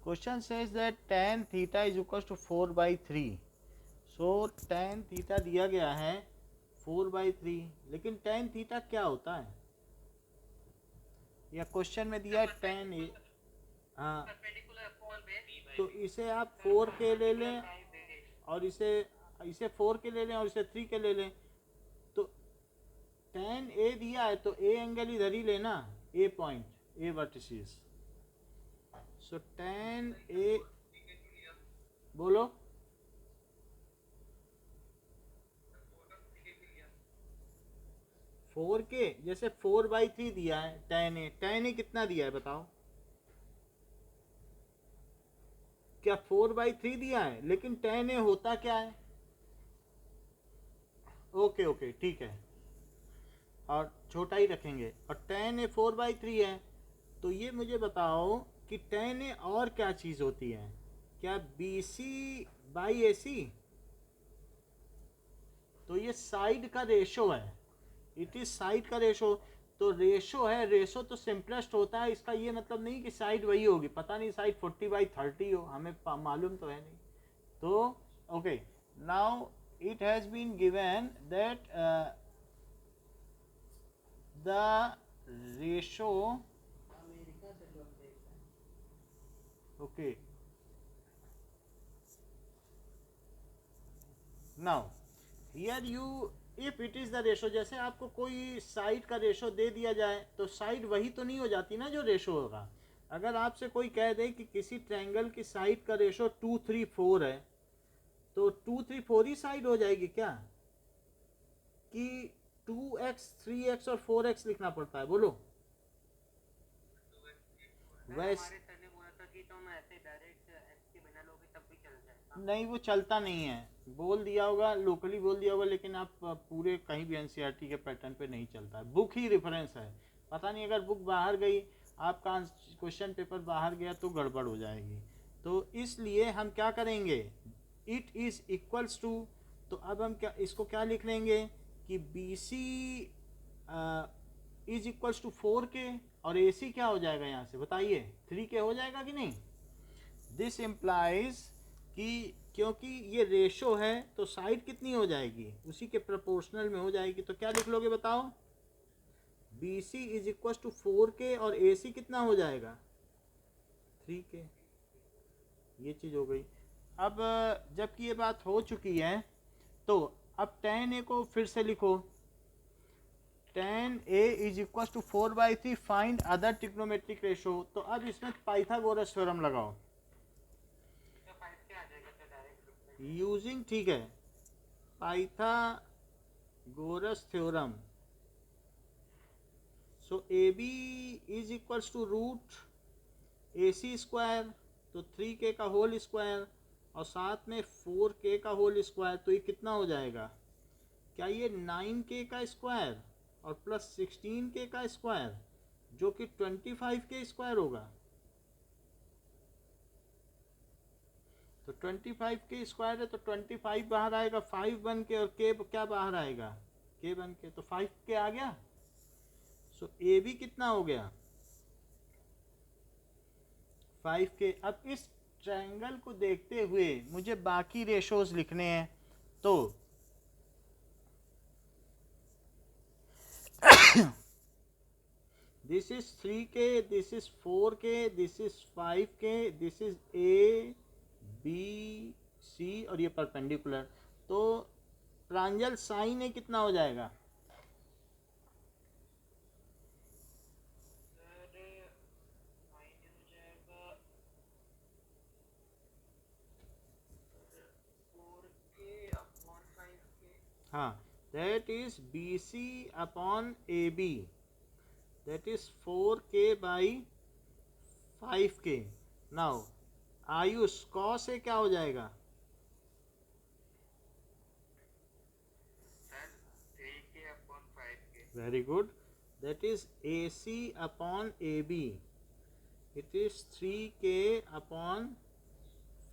Question says that tan theta is equals to 4/3. So tan theta दिया गया है 4/3, लेकिन tan theta क्या होता है? या क्वेश्चन में दिया है tan ए, हाँ, तो इसे आप 4 के ले लें और इसे 4 के ले लें और इसे 3 के ले लें। तो tan ए दिया है तो ए एंगल इधर ही लेना, ए पॉइंट, ए वर्टिसेस। सो tan ए, बोलो, 4 के, जैसे 4/3 दिया है tan ए कितना दिया है बताओ? क्या 4/3 दिया है, लेकिन tan ए होता क्या है? ओके ओके ठीक है, और छोटा ही रखेंगे, और tan ए 4/3 है। तो ये मुझे बताओ कि tan ए और क्या चीज़ होती है? क्या BC/AC? तो ये साइड का रेशो है, इट इज साइड का रेशो। तो रेशो है, रेशो तो सिंपलेस्ट होता है, इसका ये मतलब नहीं कि साइड वही होगी, पता नहीं साइड 40/30 हो, हमें मालूम तो है नहीं। तो okay, now it has been given that the ratio, okay, now here you, if it is the ratio, जैसे आपको कोई साइड का रेशो दे दिया जाए तो साइड वही तो नहीं हो जाती ना जो रेशो होगा। अगर आपसे कोई कह दे कि किसी ट्रायंगल की साइड का रेशो 2, 3, 4 है, तो 2, 3, 4 ही साइड हो जाएगी क्या, कि 2x, 3x और 4x लिखना पड़ता है? बोलो। वैसे नहीं, वो चलता नहीं है, बोल दिया होगा, लोकली बोल दिया होगा, लेकिन आप पूरे कहीं भी एनसीईआरटी के पैटर्न पे नहीं चलता है, बुक ही रेफरेंस है। पता नहीं, अगर बुक बाहर गई, आपका क्वेश्चन पेपर बाहर गया तो गड़बड़ हो जाएगी। तो इसलिए हम क्या करेंगे, इट इज इक्वल्स टू, तो अब हम क्या इसको क्या लिख लेंगे कि BC इज इक्वल्स टू 4 के, और AC क्या हो जाएगा यहाँ से बताइए, 3 के हो जाएगा कि नहीं? दिस इम्प्लाइज कि क्योंकि ये रेशो है तो साइड कितनी हो जाएगी, उसी के प्रोपोर्शनल में हो जाएगी। तो क्या लिख लोगे बताओ? BC इज इक्वल टू 4 के, और AC कितना हो जाएगा? 3 के। ये चीज़ हो गई। अब जबकि ये बात हो चुकी है, तो अब tan A को फिर से लिखो, tan A is equal to 4/3, find other trigonometric ratio. तो अब इसमें पाइथागोरस थ्योरम लगाओ यूजिंग, ठीक है, Pythagoras theorem. So AB is equals to root AC square, तो 3K का होल स्क्वायर, और साथ में 4K का होल स्क्वायर, तो ये कितना हो जाएगा? क्या ये 9K का स्क्वायर और प्लस 16K का स्क्वायर, जो कि 25K स्क्वायर होगा। तो 25K स्क्वायर है, तो 25 बाहर आएगा, 5 बन के, और K क्या बाहर आएगा, K बन के, तो 5K आ गया। सो AB कितना हो गया? 5K। अब इस ट्रायंगल को देखते हुए मुझे बाकी रेशोज लिखने हैं, तो this is 3K, this is 4K, this is 5K, this is A B C, और ये परपेंडिकुलर। तो प्रांजल साइन ए कितना हो जाएगा? हाँ, that is BC upon AB, that is 4K by 5K। now Ayush, cos ए क्या हो जाएगा? Very good, that is AC upon AB, it is 3K upon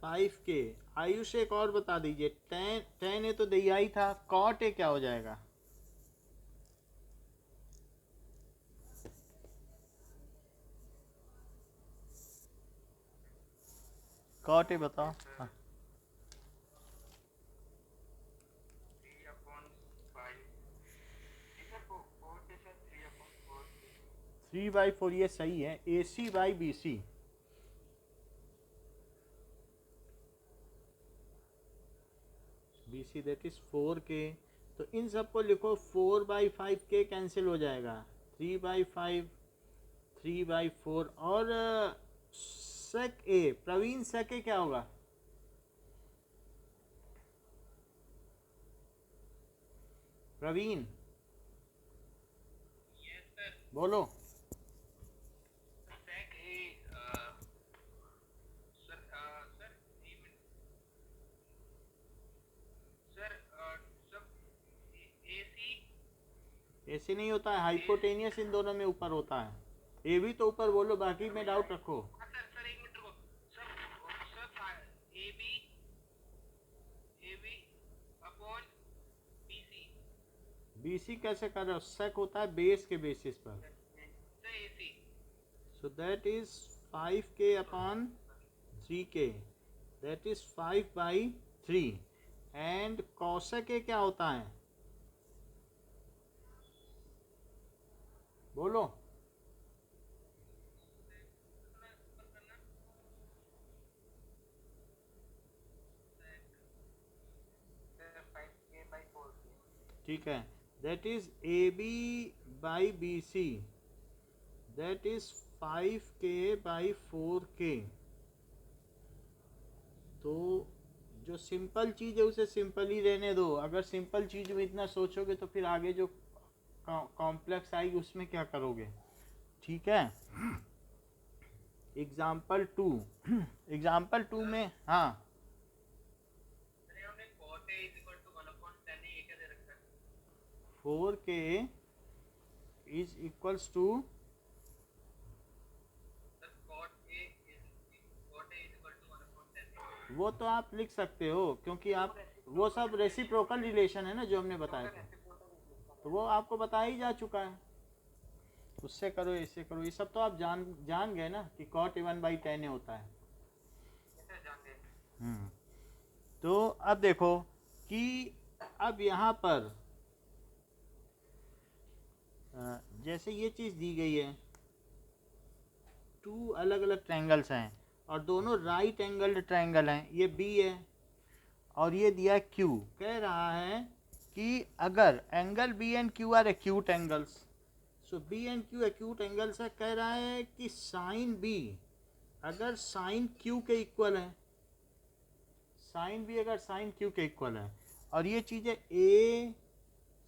5K। Ayush एक और बता दीजिए, टेन ए तो दिया ही था, कॉट ए क्या हो जाएगा? कॉट ए बताओ। हाँ, 3/4 ये सही है। AC/BC, BC that is 4K। तो इन सबको लिखो, 4/5K कैंसिल हो जाएगा, 3/5, 3/4। और सेक ए, प्रवीण सेक ए क्या होगा? प्रवीण बोलो। ऐसे नहीं होता है, हाइपोटेनियस इन दोनों में ऊपर होता है। ए भी तो ऊपर बोलो, बाकी में डाउट रखो। BC कैसे कर रहे हो? सेक होता है बेस के बेसिस पर। सो that is 5K upon 3K, that is 5/3। And cosec ए क्या होता है? बोलो। ठीक है, that is AB/BC, that is 5K/4K। तो जो सिंपल चीज़ है उसे सिंपल ही रहने दो। अगर सिंपल चीज़ में इतना सोचोगे तो फिर आगे जो कॉम्प्लेक्स आएगी उसमें क्या करोगे? ठीक है। एग्जाम्पल 2 में, हाँ, 4K इज इक्वल्स टू, वो तो आप लिख सकते हो क्योंकि आप, वो सब रेसिप्रोकल रिलेशन है ना जो हमने बताया था, तो वो आपको बताया ही जा चुका है। उससे करो, इससे करो, ये सब तो आप जान गए ना कि cot A 1/10 होता है। तो अब देखो कि अब यहाँ पर जैसे ये चीज़ दी गई है, 2 अलग अलग ट्रायंगल्स हैं और दोनों राइट एंगल्ड ट्रायंगल हैं। ये B है और ये दिया है Q। कह रहा है कि अगर angle B and Q are acute angles, so B and Q acute angles है, कह रहा है कि साइन B अगर साइन Q के इक्वल है, साइन B अगर साइन Q के इक्वल है, और ये चीज़ है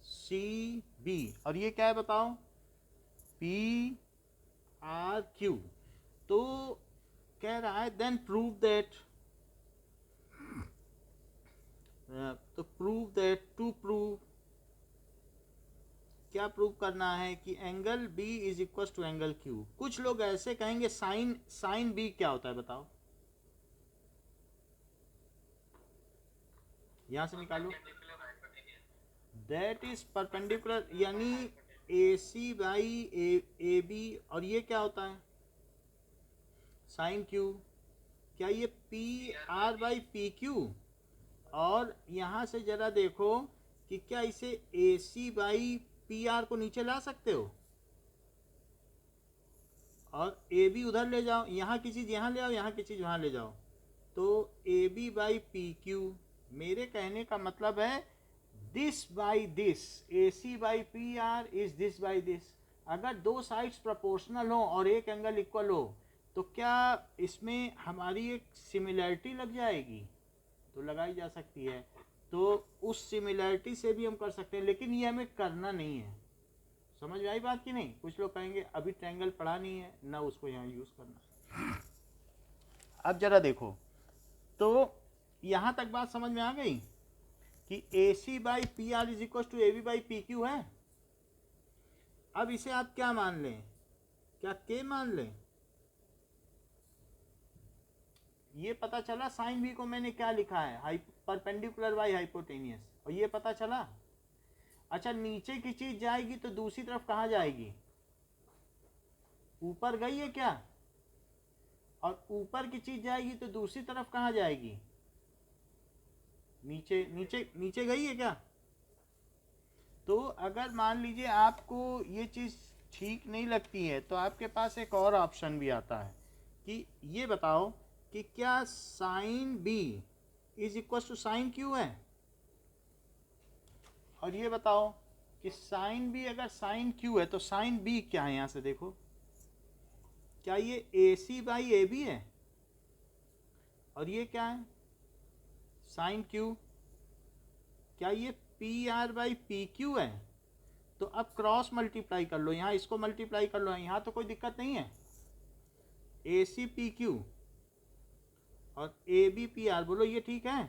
ACB, और ये क्या है बताओ? PRQ। तो कह रहा है देन प्रूव दैट, तो प्रूव दैट, टू प्रूव, क्या प्रूव करना है कि angle B is equal to angle Q। कुछ लोग ऐसे कहेंगे साइन B क्या होता है बताओ? यहां से निकालो, दैट इज परपेंडिकुलर, यानी AC/AB। और ये क्या होता है? Sine Q। क्या ये PR/PQ? और यहाँ से जरा देखो कि क्या इसे AC/PR को नीचे ला सकते हो और AB उधर ले जाओ, यहाँ की चीज़ यहाँ ले आओ, यहाँ की चीज़ वहाँ ले जाओ, तो AB/PQ। मेरे कहने का मतलब है this by this, AC/PR is this by this. अगर दो साइड्स प्रोपोर्शनल हो और एक एंगल इक्वल हो तो क्या इसमें हमारी एक सिमिलैरिटी लग जाएगी? तो लगाई जा सकती है। तो उस सिमिलैरिटी से भी हम कर सकते हैं, लेकिन ये हमें करना नहीं है। समझ में आई बात कि नहीं? कुछ लोग कहेंगे अभी ट्रायंगल पढ़ा नहीं है ना, उसको यहाँ यूज़ करना। अब जरा देखो, तो यहाँ तक बात समझ में आ गई कि AC/PR is equal to AB/PQ है। अब इसे आप क्या मान लें? क्या K मान लें? ये पता चला साइन बी को मैंने क्या लिखा है, परपेंडिकुलर बाई हाइपोटेनियस, और ये पता चला। अच्छा, नीचे की चीज जाएगी तो दूसरी तरफ कहाँ जाएगी, ऊपर गई है क्या, और ऊपर की चीज जाएगी तो दूसरी तरफ कहाँ जाएगी, नीचे नीचे नीचे गई है क्या। तो अगर मान लीजिए आपको ये चीज़ ठीक नहीं लगती है तो आपके पास एक और ऑप्शन भी आता है कि ये बताओ कि क्या sine B is equal to sine Q है, और ये बताओ कि साइन बी अगर साइन क्यू है तो साइन बी क्या है, यहाँ से देखो, क्या ये ए सी बाई ए बी है, और ये क्या है साइन क्यू, क्या ये P R by P Q है। तो अब क्रॉस मल्टीप्लाई कर लो, यहाँ इसको मल्टीप्लाई कर लो, यहाँ तो कोई दिक्कत नहीं है, ए सी पी क्यू और ए बी पी आर, बोलो ये ठीक है।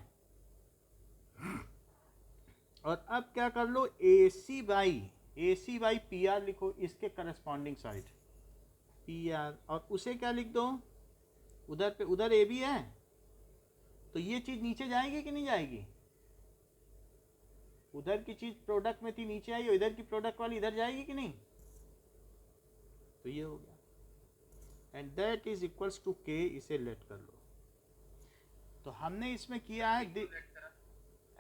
और अब क्या कर लो, ए सी बाई पी आर लिखो, इसके करस्पॉन्डिंग साइड पी आर, और उसे क्या लिख दो, उधर पे उधर ए बी है, तो ये चीज़ नीचे जाएगी कि नहीं जाएगी, उधर की चीज प्रोडक्ट में थी नीचे आई, और इधर की प्रोडक्ट वाली इधर जाएगी कि नहीं, तो ये हो गया, and that is equals to K, इसे लेट कर लो। तो हमने इसमें किया है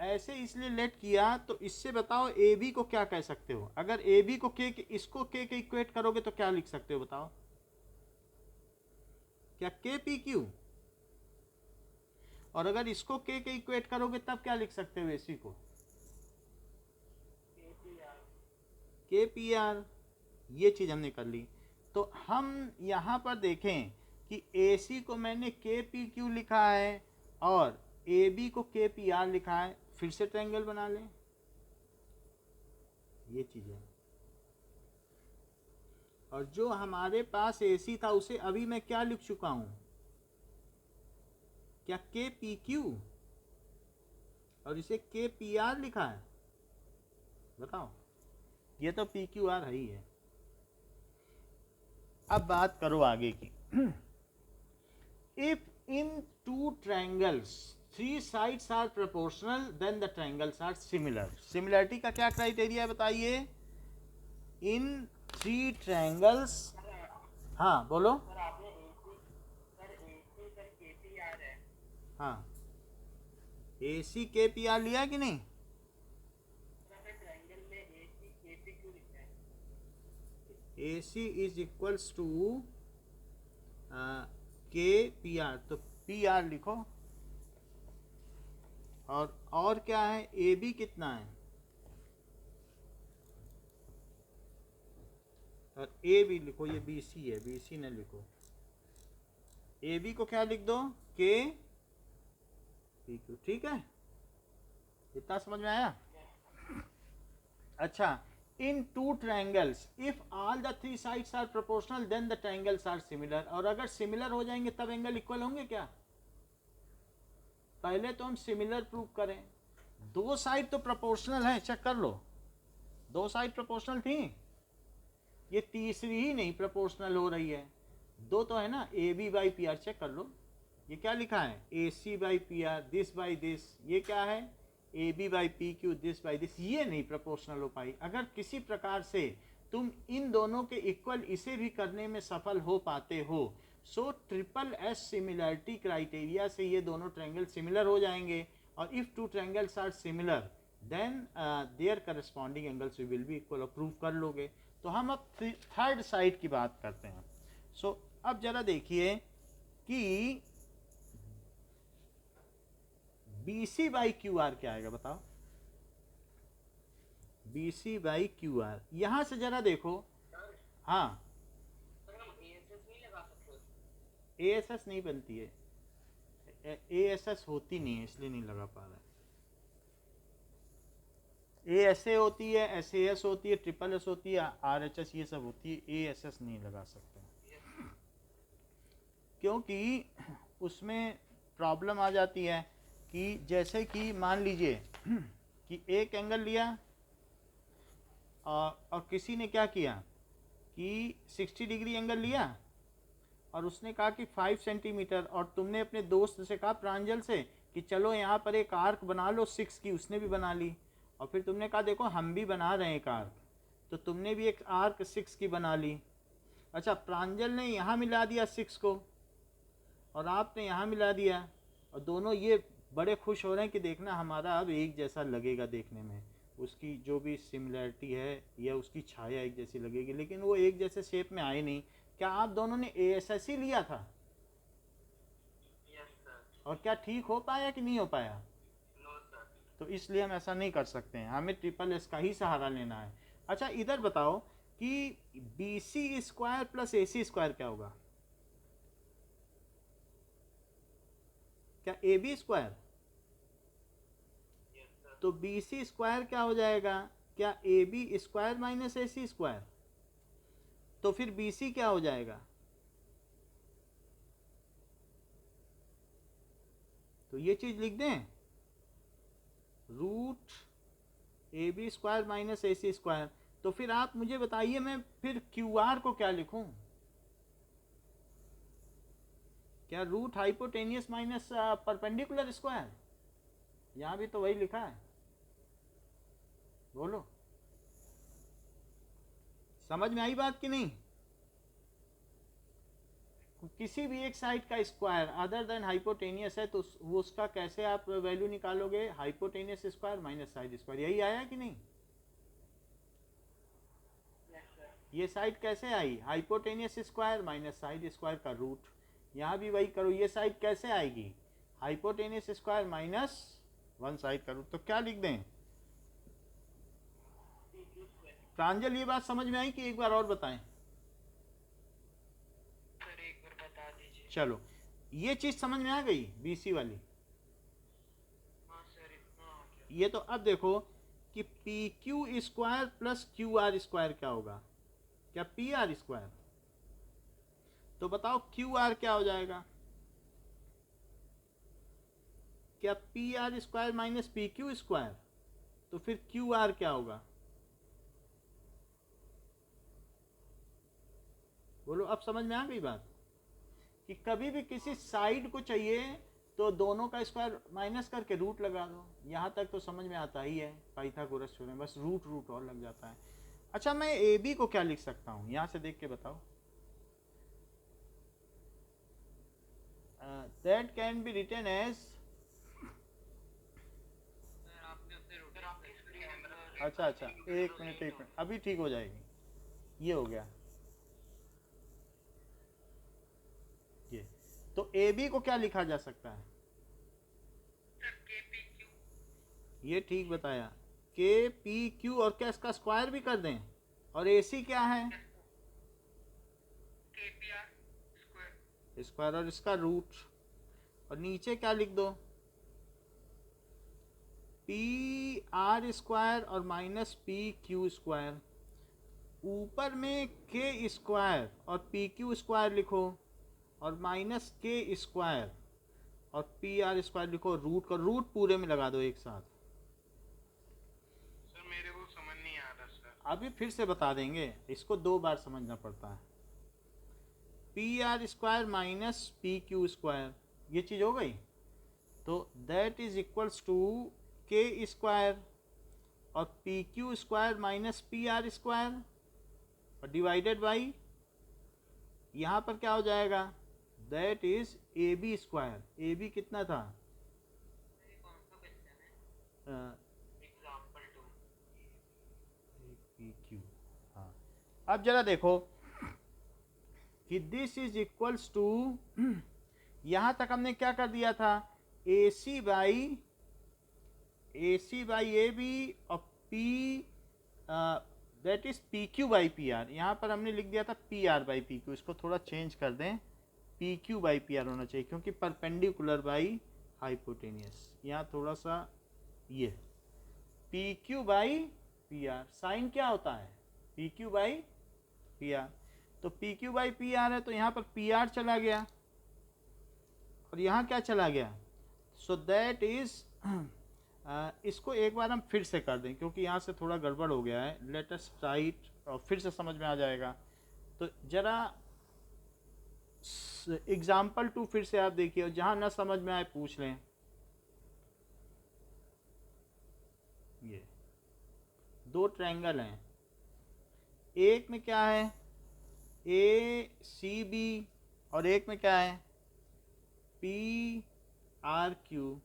ऐसे इसलिए लेट किया, तो इससे बताओ ए बी को क्या कह सकते हो, अगर ए बी को के, इसको के इक्वेट करोगे तो क्या लिख सकते हो बताओ, क्या के पी क्यू, और अगर इसको के इक्वेट करोगे तब क्या लिख सकते हो एसी को, के पी आर। ये चीज़ हमने कर ली। तो हम यहाँ पर देखें कि ए सी को मैंने के पी क्यू लिखा है और ए बी को के पी आर लिखा है, फिर से ट्रायंगल बना लें, ये चीज़ है। और जो हमारे पास ए सी था उसे अभी मैं क्या लिख चुका हूँ, क्या के पी क्यू, और इसे के पी आर लिखा है, बताओ, ये तो पी क्यू आर ही है। अब बात करो आगे की। If in two triangles three sides are proportional then the triangles are similar. Similarity का क्या क्राइटेरिया बताइए, इन थ्री ट्रायंगल्स, हाँ बोलो, हाँ ए सी के पी आर लिया कि नहीं, ए सी इज इक्वल्स टू के पी आर, तो पी आर लिखो, और क्या है, ए बी कितना है, और ए बी लिखो, ये बी सी है, बी सी न लिखो, ए बी को क्या लिख दो, के पी क्यू, ठीक है, इतना समझ में आया। अच्छा, in two triangles if all the three sides are proportional then the triangles are similar, और अगर सिमिलर हो जाएंगे तब एंगल इक्वल होंगे क्या, पहले तो हम सिमिलर प्रूव करें, दो साइड तो प्रोपोर्शनल है, चेक कर लो, दो साइड प्रोपोर्शनल थी, ये तीसरी ही नहीं प्रोपोर्शनल हो रही है, दो तो है ना, A B by P R, check कर लो, ये क्या लिखा है, A C by P R, this by this, ये क्या है, A B by P Q, this by this, ये नहीं प्रोपोर्शनल हो पाई। अगर किसी प्रकार से तुम इन दोनों के इक्वल इसे भी करने में सफल हो पाते हो, so triple S similarity criteria से ये दोनों ट्रायंगल सिमिलर हो जाएंगे, और if two triangles are similar then their corresponding angles will be equal, prove कर लोगे। तो हम अब थर्ड साइड की बात करते हैं। सो अब जरा देखिए कि B C by Q R क्या आएगा, बताओ, B C by Q R, यहां से जरा देखो, हाँ ए एस एस नहीं बनती है, ए एस एस होती नहीं है, इसलिए नहीं लगा पा रहा है, ए एस ए होती है, एस ए एस होती है, ट्रिपल एस होती है, आर एच एस ये सब होती है, ए एस एस नहीं लगा सकते, क्योंकि उसमें प्रॉब्लम आ जाती है कि जैसे कि मान लीजिए कि एक एंगल लिया और किसी ने क्या किया कि 60 डिग्री एंगल लिया और उसने कहा कि 5 सेंटीमीटर, और तुमने अपने दोस्त से कहा प्रांजल से कि चलो यहाँ पर एक आर्क बना लो 6 की, उसने भी बना ली। और फिर तुमने कहा देखो हम भी बना रहे हैं एक आर्क, तो तुमने भी एक आर्क 6 की बना ली। अच्छा, प्रांजल ने यहाँ मिला दिया 6 को और आपने यहाँ मिला दिया, और दोनों ये बड़े खुश हो रहे हैं कि देखना हमारा अब एक जैसा लगेगा देखने में, उसकी जो भी सिमिलैरिटी है या उसकी छाया एक जैसी लगेगी, लेकिन वो एक जैसे शेप में आए नहीं। क्या आप दोनों ने ASSE लिया था? Yes sir. और क्या ठीक हो पाया कि नहीं हो पाया? No sir. तो इसलिए हम ऐसा नहीं कर सकते हैं, हमें SSS का ही सहारा लेना है। अच्छा, इधर बताओ कि BC square plus AC square क्या होगा? क्या AB स्क्वायर? Yes sir. तो BC स्क्वायर क्या हो जाएगा? क्या AB square minus AC square? तो फिर BC क्या हो जाएगा? तो ये चीज लिख दें, root AB square minus AC square. तो फिर आप मुझे बताइए मैं फिर QR को क्या लिखूं? क्या root hypotenuse minus perpendicular square? यहां भी तो वही लिखा है, बोलो समझ में आई बात कि नहीं? किसी भी एक साइड का स्क्वायर अदर देन हाइपोटेनियस है तो वो उसका कैसे आप वैल्यू निकालोगे? Hypotenuse square minus side square. यही आया कि नहीं? Yes sir. ये साइड कैसे आई? Hypotenuse square minus side square का रूट। यहाँ भी वही करो, ये साइड कैसे आएगी? Hypotenuse square minus one side का रूट। तो क्या लिख दें? प्रांजल ये बात समझ में आई कि एक बार और बताएं? सर एक बार बता दीजिए। चलो, ये चीज समझ में आ गई BC वाली? हाँ सर, इतना आ गया। ये तो अब देखो कि PQ square plus QR square क्या होगा? क्या PR स्क्वायर? तो बताओ QR क्या हो जाएगा? क्या PR square minus PQ square? तो फिर QR क्या होगा? बोलो, अब समझ में आ गई बात कि कभी भी किसी साइड को चाहिए तो दोनों का स्क्वायर माइनस करके रूट लगा दो। यहाँ तक तो समझ में आता ही है, Pythagoras theorem, bus route root और लग जाता है। अच्छा, मैं AB को क्या लिख सकता हूँ? यहाँ से देख के बताओ। That can be written as, sir आपने अपने रोटर आपकी स्क्रीन पर अच्छा अच्छा, एक मिनट, अभी ठीक हो जाएगी। ये हो गया ये। तो AB को क्या लिखा जा सकता है? Sir KPQ। ये ठीक बताया, KPQ, और क्या इसका स्क्वायर भी कर दें? और AC क्या है? KPR square. स्क्वायर और इसका रूट। और नीचे क्या लिख दो? PR स्क्वायर और माइनस PQ स्क्वायर। ऊपर में K स्क्वायर और PQ स्क्वायर लिखो, और माइनस K स्क्वायर और PR स्क्वायर लिखो। रूट को रूट पूरे में लगा दो एक साथ। सर मेरे को समझ नहीं आ रहा सर। अभी फिर से बता देंगे, इसको 2 बार समझना पड़ता है। PR square minus PQ square, ये चीज हो गई। तो that is equals to K square और PQ square minus PR square और डिवाइडेड बाई, यहाँ पर क्या हो जाएगा? That is AB square. AB कितना था? ये कौन सा क्वेश्चन है? एग्जांपल 2। PQ। हाँ, अब जरा देखो कि दिस इज इक्वल्स टू, यहाँ तक हमने क्या कर दिया था? AC बाई AB और P, that is PQ by PR। यहाँ पर हमने लिख दिया था PR बाई PQ, इसको थोड़ा चेंज कर दें, PQ बाई PR होना चाहिए, क्योंकि परपेंडिकुलर बाई हाइपोटेनियस। यहाँ थोड़ा सा ये PQ बाई PR, साइन क्या होता है? PQ by PR। तो PQ बाई PR है तो यहाँ पर PR चला गया और यहाँ क्या चला गया? सो दैट इज, इसको एक बार हम फिर से कर दें क्योंकि यहाँ से थोड़ा गड़बड़ हो गया है। लेट अस राइट, और फिर से समझ में आ जाएगा। तो जरा एग्जाम्पल 2 फिर से आप देखिए, जहां ना समझ में आए पूछ लें। ये दो ट्रायंगल हैं, एक में क्या है ए सी बी, और एक में क्या है पी आर क्यू।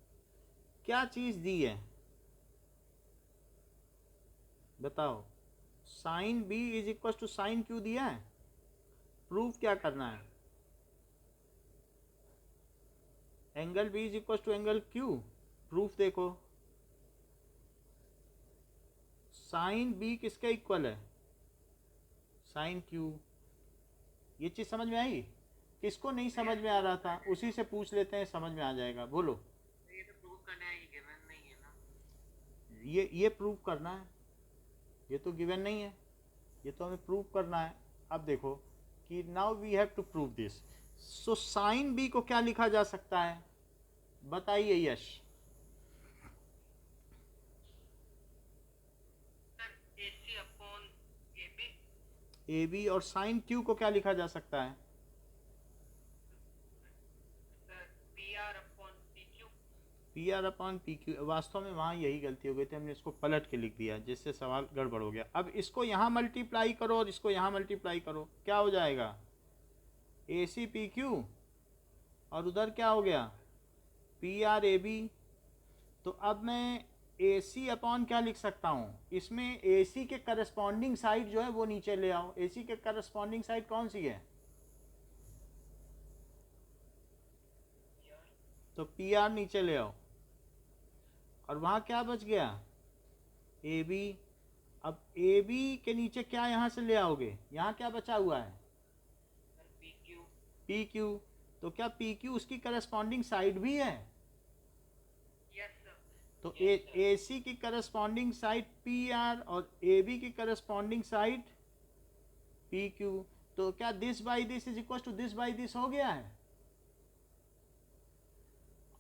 क्या चीज दी है बताओ? Sine B is equal to sine Q दिया है। प्रूफ क्या करना है? Angle B is equal to angle Q. Proof देखो, साइन बी किसके इक्वल है? Sine Q. ये चीज समझ में आई? किसको नहीं समझ में आ रहा था उसी से पूछ लेते हैं, समझ में आ जाएगा। बोलो। ये तो प्रूव करना है, ये गिवन नहीं है ना। ये प्रूव करना है, ये तो गिवन नहीं है, ये तो हमें प्रूव करना है। अब देखो कि now we have to prove this. So sine B को क्या लिखा जा सकता है बताइए Yash? Sir AC upon AB। A B. और साइन क्यू को क्या लिखा जा सकता है? Sir PR upon PQ। P R upon P Q. वास्तव में वहाँ यही गलती हो गई थी, हमने इसको पलट के लिख दिया जिससे सवाल गड़बड़ हो गया। अब इसको यहाँ मल्टीप्लाई करो और इसको यहाँ मल्टीप्लाई करो, क्या हो जाएगा? ए सी पी क्यू, और उधर क्या हो गया? P R A B. तो अब मैं ए सी अपॉन क्या लिख सकता हूँ? इसमें ए सी के करस्पॉन्डिंग साइड जो है वो नीचे ले आओ। ए सी के करस्पॉन्डिंग साइड कौन सी है? तो पी आर नीचे ले आओ, और वहाँ क्या बच गया? A B. अब ए बी के नीचे क्या यहाँ से ले आओगे? यहाँ क्या बचा हुआ है? Sir PQ। P Q. तो क्या पी क्यू उसकी करस्पॉन्डिंग साइड भी है? Yes sir. तो ए सी की करस्पॉन्डिंग साइड पी आर और ए बी की करस्पॉन्डिंग साइड पी क्यू। तो क्या this by this is equal to this by this हो गया है?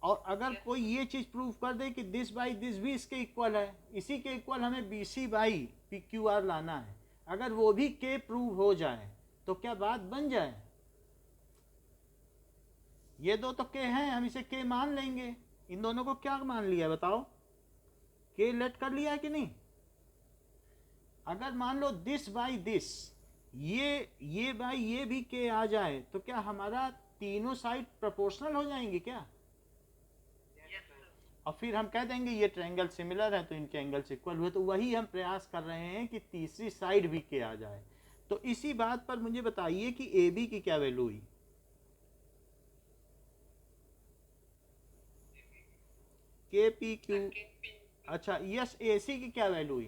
और अगर कोई ये चीज प्रूव कर दे कि दिस बाई दिस भी इसके इक्वल है, इसी के इक्वल हमें B C by P Q R लाना है, अगर वो भी के प्रूव हो जाए तो क्या बात बन जाए? ये दो तो के हैं, हम इसे के मान लेंगे। इन दोनों को क्या मान लिया बताओ? के लेट कर लिया है कि नहीं? अगर मान लो दिस बाई दिस, ये बाई ये भी के आ जाए तो क्या हमारा तीनों साइड प्रोपोर्शनल हो जाएंगे क्या? Yes sir. और फिर हम कह देंगे ये ट्रायंगल सिमिलर है तो इनके एंगल्स इक्वल हुए। तो वही हम प्रयास कर रहे हैं कि तीसरी साइड भी के आ जाए। तो इसी बात पर मुझे बताइए कि ए बी की क्या वैल्यू हुई? के पी क्यू। अच्छा यस, ए सी की क्या वैल्यू हुई?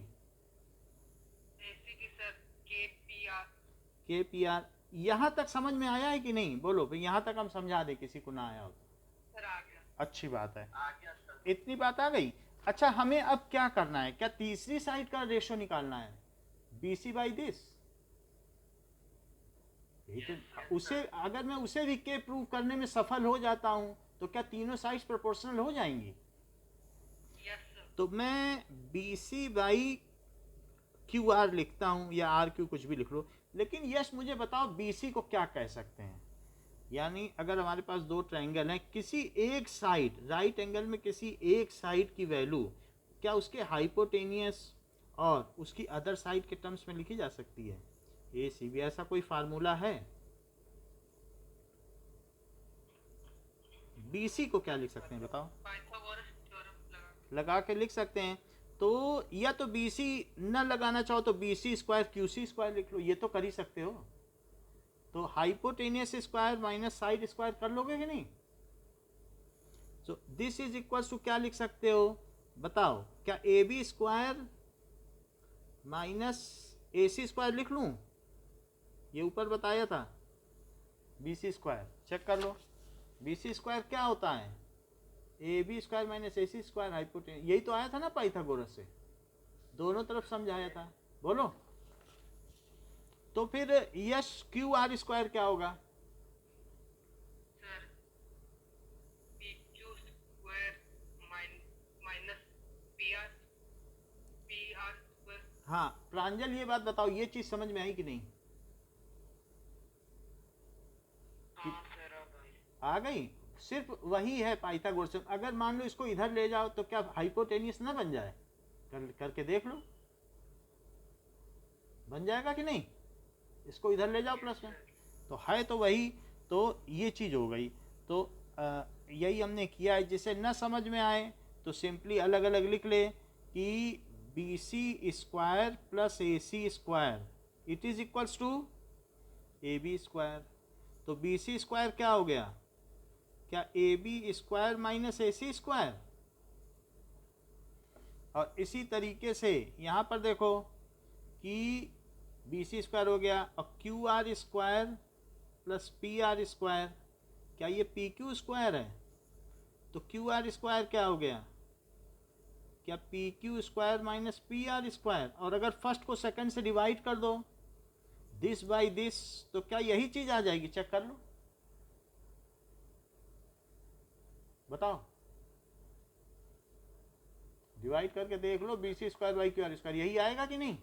AC की सर KPR। के पी आर। यहाँ तक समझ में आया है कि नहीं? बोलो भाई, यहाँ तक हम समझा दें किसी को ना आया हो तो। सर आ गया। अच्छी बात है, आ गया सर। इतनी बात आ गई। अच्छा हमें अब क्या करना है? क्या तीसरी साइड का रेशो निकालना है? B C by this. यही तो। उसे अगर मैं उसे भी के प्रूव करने में सफल हो जाता हूं तो क्या तीनों साइड्स प्रोपोर्शनल हो जाएंगी? Yes sir. तो मैं B C by Q R लिखता हूं, या आर क्यू कुछ भी लिख लो। लेकिन यश मुझे बताओ बी सी को क्या कह सकते हैं? यानी अगर हमारे पास दो ट्रायंगल हैं, किसी एक साइड राइट एंगल में किसी एक साइड की वैल्यू क्या उसके हाइपोटेनियस और उसकी अदर साइड के टर्म्स में लिखी जा सकती है? ए सी बी, ऐसा कोई फार्मूला है? बी सी को क्या लिख सकते हैं बताओ? पाइथागोरस थ्योरम लगा के लिख सकते हैं। तो या तो बी सी न लगाना चाहो तो B C square Q C square लिख लो, ये तो कर ही सकते हो। तो hypotenuse square minus side square कर लोगे कि नहीं? So this is equal to क्या लिख सकते हो बताओ? क्या A B square minus A C square लिख लूं? ये ऊपर बताया था बी सी स्क्वायर, चेक कर लो। बी सी स्क्वायर क्या होता है? A B square minus A C square hypotenuse. यही तो आया था ना पाइथागोरस से, दोनों तरफ समझाया था। बोलो। तो फिर यश क्यू आर स्क्वायर क्या होगा? Sir PQ square minus PR square. हाँ प्रांजल, ये बात बताओ, ये चीज समझ में आई कि नहीं? हाँ आ गई। सिर्फ वही है पाइथागोरस। अगर मान लो इसको इधर ले जाओ तो क्या हाइपोटेनियस ना बन जाए? करके देख लो, बन जाएगा कि नहीं? इसको इधर ले जाओ प्लस में, तो है तो वही। तो ये चीज़ हो गई। तो यही हमने किया है। जिसे न समझ में आए तो सिंपली अलग अलग लिख ले कि B C square plus A C square it is equals to A B square. तो बी सी स्क्वायर क्या हो गया? क्या A B square minus A C square. और इसी तरीके से यहाँ पर देखो कि बी सी स्क्वायर हो गया और Q R square plus P R square, क्या ये पी क्यू स्क्वायर है? तो क्यू आर स्क्वायर क्या हो गया? क्या P Q square minus P R square. और अगर फर्स्ट को सेकंड से डिवाइड कर दो दिस बाय दिस तो क्या यही चीज आ जाएगी? चेक कर लो, बताओ, डिवाइड करके देख लो। B C square by Q R square यही आएगा कि नहीं?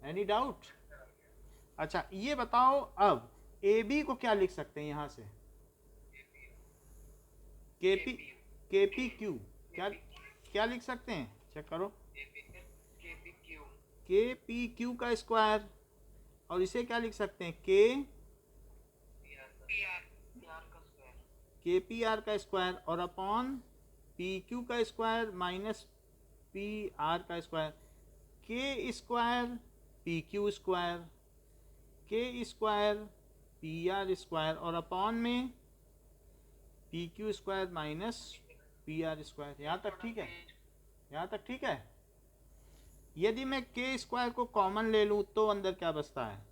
Any doubt? अच्छा ये बताओ अब ए बी को क्या लिख सकते हैं यहां से? के पी क्यू क्या क्या लिख सकते हैं? चेक करो, के पी क्यू का स्क्वायर। और इसे क्या लिख सकते हैं? के पी आर का स्क्वायर और अपॉन पी क्यू का स्क्वायर माइनस पी आर का स्क्वायर। के स्क्वायर पी क्यू स्क्वायर, के स्क्वायर पी आर स्क्वायर और अपॉन में P Q square minus P R square. यहाँ तक ठीक है? यहाँ तक ठीक है? यदि मैं के स्क्वायर को कॉमन ले लूं तो अंदर क्या बचता है?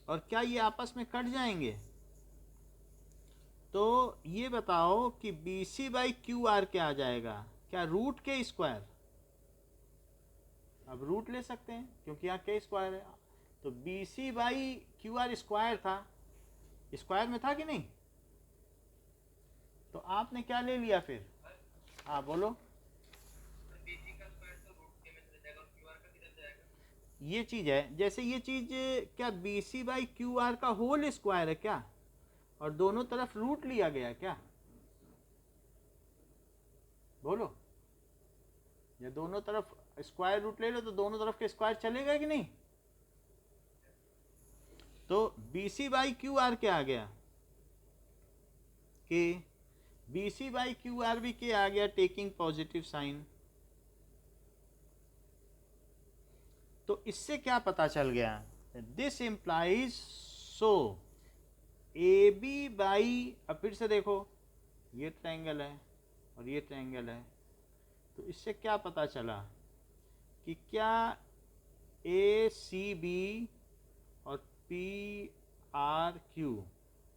और क्या ये आपस में कट जाएंगे? तो ये बताओ कि B C by Q R क्या आ जाएगा? क्या रूट के स्क्वायर। अब रूट ले सकते हैं क्योंकि यहाँ के स्क्वायर है। तो B C by Q R square था, स्क्वायर में था कि नहीं? तो आपने क्या ले लिया फिर? हाँ बोलो। ये चीज है, जैसे ये चीज क्या B C by Q R का होल स्क्वायर है क्या? और दोनों तरफ रूट लिया गया क्या? बोलो, या दोनों तरफ स्क्वायर रूट ले लो तो दोनों तरफ के स्क्वायर चलेगा कि नहीं? तो B C by Q R क्या आ गया? K. B C by Q R भी क्या आ गया? Taking positive sign. तो इससे क्या पता चल गया? This implies so A B by, अब फिर से देखो ये ट्रायंगल है और ये ट्रायंगल है। तो इससे क्या पता चला कि क्या ए सी बी और पी आर क्यू,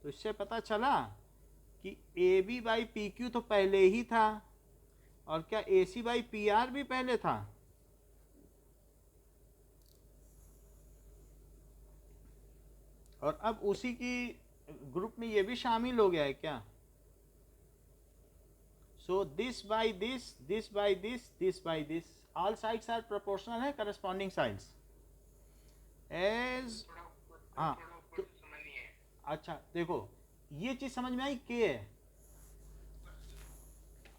तो इससे पता चला कि A B by P Q तो पहले ही था और क्या A C by P R भी पहले था? और अब उसी की ग्रुप में ये भी शामिल हो गया है क्या? So this by this, this by this, this by this, all sides are proportional है करस्पॉन्डिंग साइड्स एज। हाँ तो अच्छा देखो ये चीज समझ में आई? के है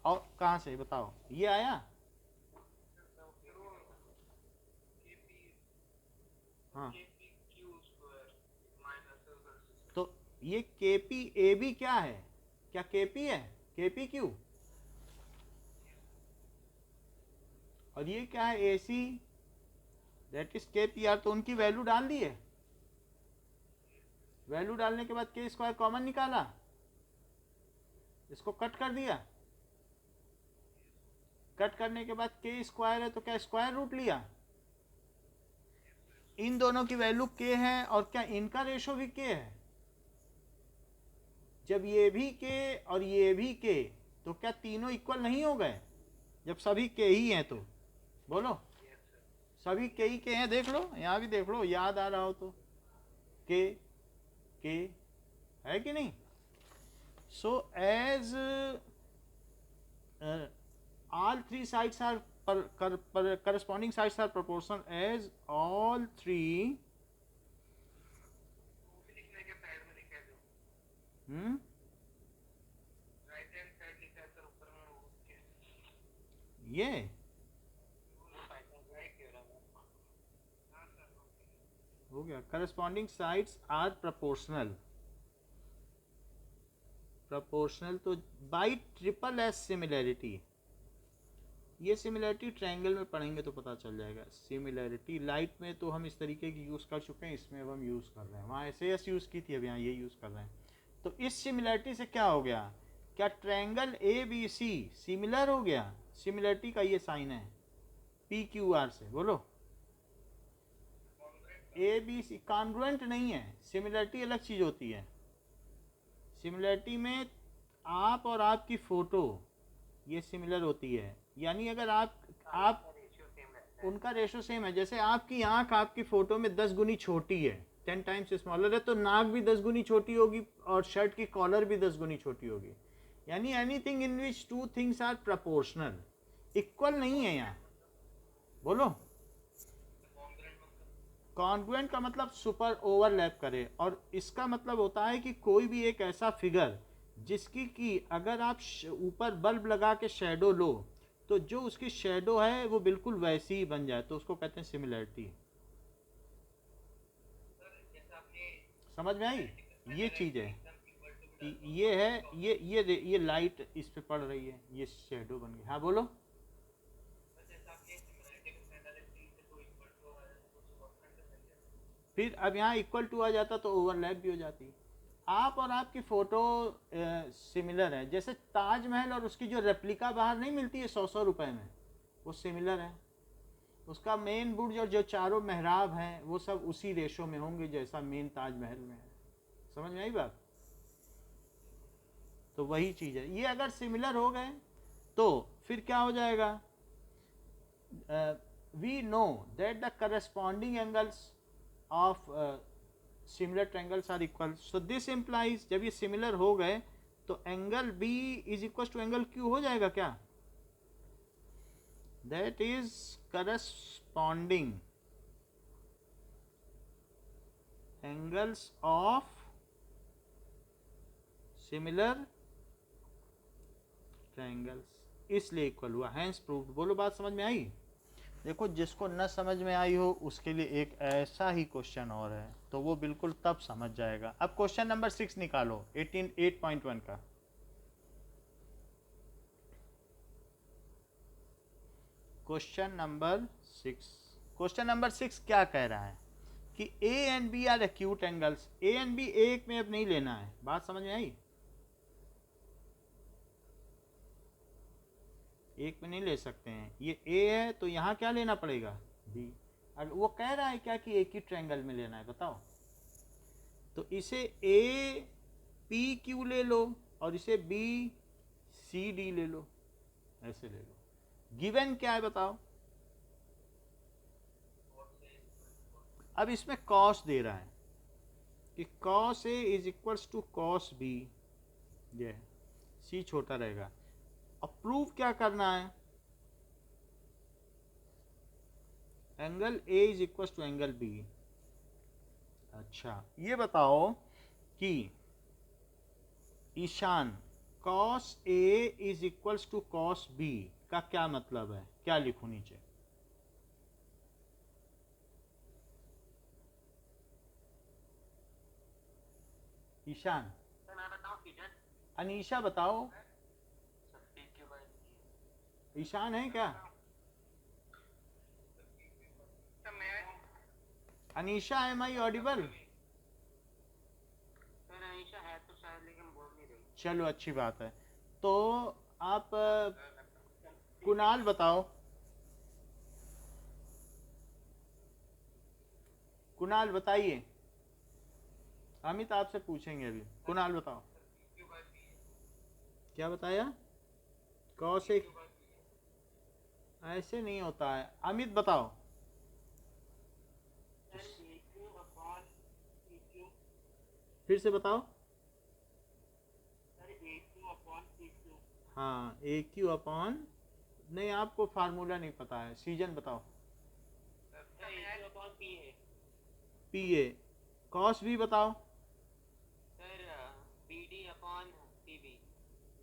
और कहाँ से बताओ ये आया? हाँ तो ये के पी ए बी क्या है? क्या के पी है? के पी क्यू। और ये क्या है? ए सी दैट इज के पी आर। तो उनकी वैल्यू डाल दी है। वैल्यू डालने के बाद के स्क्वायर कॉमन निकाला, इसको कट कर दिया। कट करने के बाद के स्क्वायर है तो क्या स्क्वायर रूट लिया? इन दोनों की वैल्यू के है और क्या इनका रेशो भी के है? जब ये भी के और ये भी के तो क्या तीनों इक्वल नहीं हो गए? जब सभी के ही हैं तो बोलो, सभी के ही के हैं। देख लो यहाँ भी देख लो, याद आ रहा हो तो के है कि नहीं? So as all three sides are corresponding sides are proportional as all three लिखने के साइड में लिखा है जो हम्म राइट हैंड साइड लिखा है सर ऊपर में वो ये राइट कह रहा हूँ हाँ सर हो गया corresponding sides are proportional तो बाई ट्रिपल एस सिमिलैरिटी, ये सिमिलैरिटी ट्रायंगल में पढ़ेंगे तो पता चल जाएगा। सिमिलैरिटी लाइट में तो हम इस तरीके की यूज़ कर चुके हैं, इसमें अब हम यूज़ कर रहे हैं, वहाँ ऐसे एस यूज़ की थी, अब यहाँ ये यूज़ कर रहे हैं। तो इस सिमिलैरिटी से क्या हो गया, क्या triangle A B C similar हो गया? सिमिलैरिटी का ये साइन है पी क्यू आर से, बोलो। ए बी सी कॉन्ग्रुएंट नहीं है, सिमिलैरिटी अलग चीज़ होती है। सिमिलैरिटी में आप और आपकी फ़ोटो ये सिमिलर होती है, यानी अगर आप उनका रेशो सेम है। जैसे आपकी आंख आपकी फ़ोटो में 10 गुनी छोटी है, 10 टाइम्स स्मॉलर है, तो नाक भी 10 गुनी छोटी होगी और शर्ट की कॉलर भी 10 गुनी छोटी होगी। यानी anything in which two things are proportional, equal नहीं है यहाँ, बोलो। कॉन्ग्रुएंट का मतलब सुपर ओवरलैप करे, और इसका मतलब होता है कि कोई भी एक ऐसा फिगर जिसकी कि अगर आप ऊपर बल्ब लगा के शेडो लो तो जो उसकी शेडो है वो बिल्कुल वैसी ही बन जाए, तो उसको कहते हैं सिमिलैरिटी। समझ में आई? ये चीज़ है, ये है, ये लाइट इस पे पड़ रही है, ये शेडो बन गई। हाँ बोलो। फिर अब यहाँ इक्वल टू आ जाता तो ओवरलैप भी हो जाती। आप और आपकी फ़ोटो सिमिलर है, जैसे ताजमहल और उसकी जो रेप्लिका बाहर नहीं मिलती है 100 रुपए में, वो सिमिलर है। उसका मेन बुर्ज और जो चारों मेहराब हैं वो सब उसी रेशो में होंगे जैसा मेन ताजमहल में है। समझ में आई बात? तो वही चीज़ है, ये अगर सिमिलर हो गए तो फिर क्या हो जाएगा, we know that the corresponding angles of similar triangles are equal. So this implies, जब ये सिमिलर हो गए तो angle B is equal to angle Q हो जाएगा क्या? That is corresponding angles of similar triangles, इसलिए इक्वल हुआ, हैंस प्रूव्ड। बोलो बात समझ में आई? देखो, जिसको न समझ में आई हो उसके लिए एक ऐसा ही क्वेश्चन और है, तो वो बिल्कुल तब समझ जाएगा। अब क्वेश्चन नंबर 6 निकालो 8.1 का। क्वेश्चन नंबर 6 क्या कह रहा है कि A and B are acute angles. A and B एक में अब नहीं लेना है, बात समझ में आई? एक में नहीं ले सकते हैं, ये ए है तो यहाँ क्या लेना पड़ेगा, बी। अगर वो कह रहा है क्या कि एक ही ट्रायंगल में लेना है, बताओ। तो इसे ए पी क्यू ले लो और इसे बी सी डी ले लो, ऐसे ले लो। गिवन क्या है बताओ? अब इसमें कॉस दे रहा है कि cos A is equals to cos B, ये सी छोटा रहेगा। अब प्रूव क्या करना है, angle A is equal to angle B. अच्छा, ये बताओ कि Ishan cos A is equals to cos B का क्या मतलब है, क्या लिखूं नीचे? ईशान, अनीशा बताओ, ईशान है क्या? Anisha, am I audible? Anisha है तो शायद, लेकिन बोल नहीं रही। चलो अच्छी बात है। तो आप कुणाल बताओ, कुणाल बताइए। अमित आपसे पूछेंगे अभी, कुणाल बताओ क्या बताया? कॉस ए ऐसे नहीं होता है। अमित बताओ। फिर से बताओ। हाँ, ए क्यू अपॉन नहीं, आपको फार्मूला नहीं पता है। सीजन बताओ। सर AQ अपॉन P है पी ए। कॉस भी बताओ। Sir BD upon CB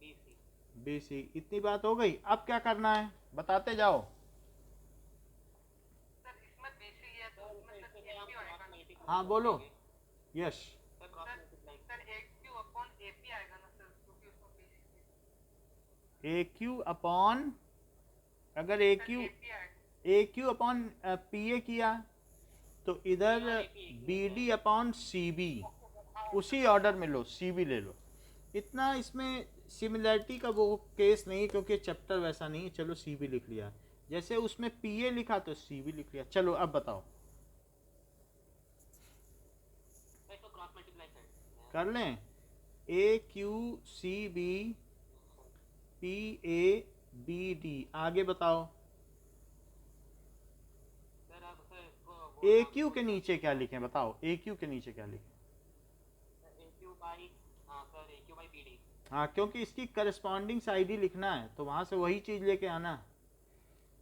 BC। B C. इतनी बात हो गई। अब क्या करना है बताते जाओ। सर इसमें BC है तो उसमें सर AP आएगा ना। हाँ बोलो। Yash. Sir sir AQ upon AP आएगा ना सर, क्योंकि उसमें BC ए क्यू अपॉन, अगर ए क्यू AP आएगा। A Q upon P A किया तो इधर B D upon C B, उसी ऑर्डर में लो, सी बी ले लो। इतना इसमें सिमिलैरिटी का वो केस नहीं, क्योंकि चैप्टर वैसा नहीं। चलो सी बी लिख लिया, जैसे उसमें पी ए लिखा तो सी बी लिख लिया। चलो अब बताओ, इसको क्रॉस मल्टीप्लाई कर कर लें। A Q C B P A B D, आगे बताओ। सर अब सर इसको ए क्यू के नीचे क्या लिखें बताओ, ए क्यू के नीचे क्या लिखें? AQ बाई, हाँ सर AQ बाई BD। हाँ, क्योंकि इसकी करस्पॉन्डिंग साइड ही लिखना है, तो वहाँ से वही चीज़ लेके आना।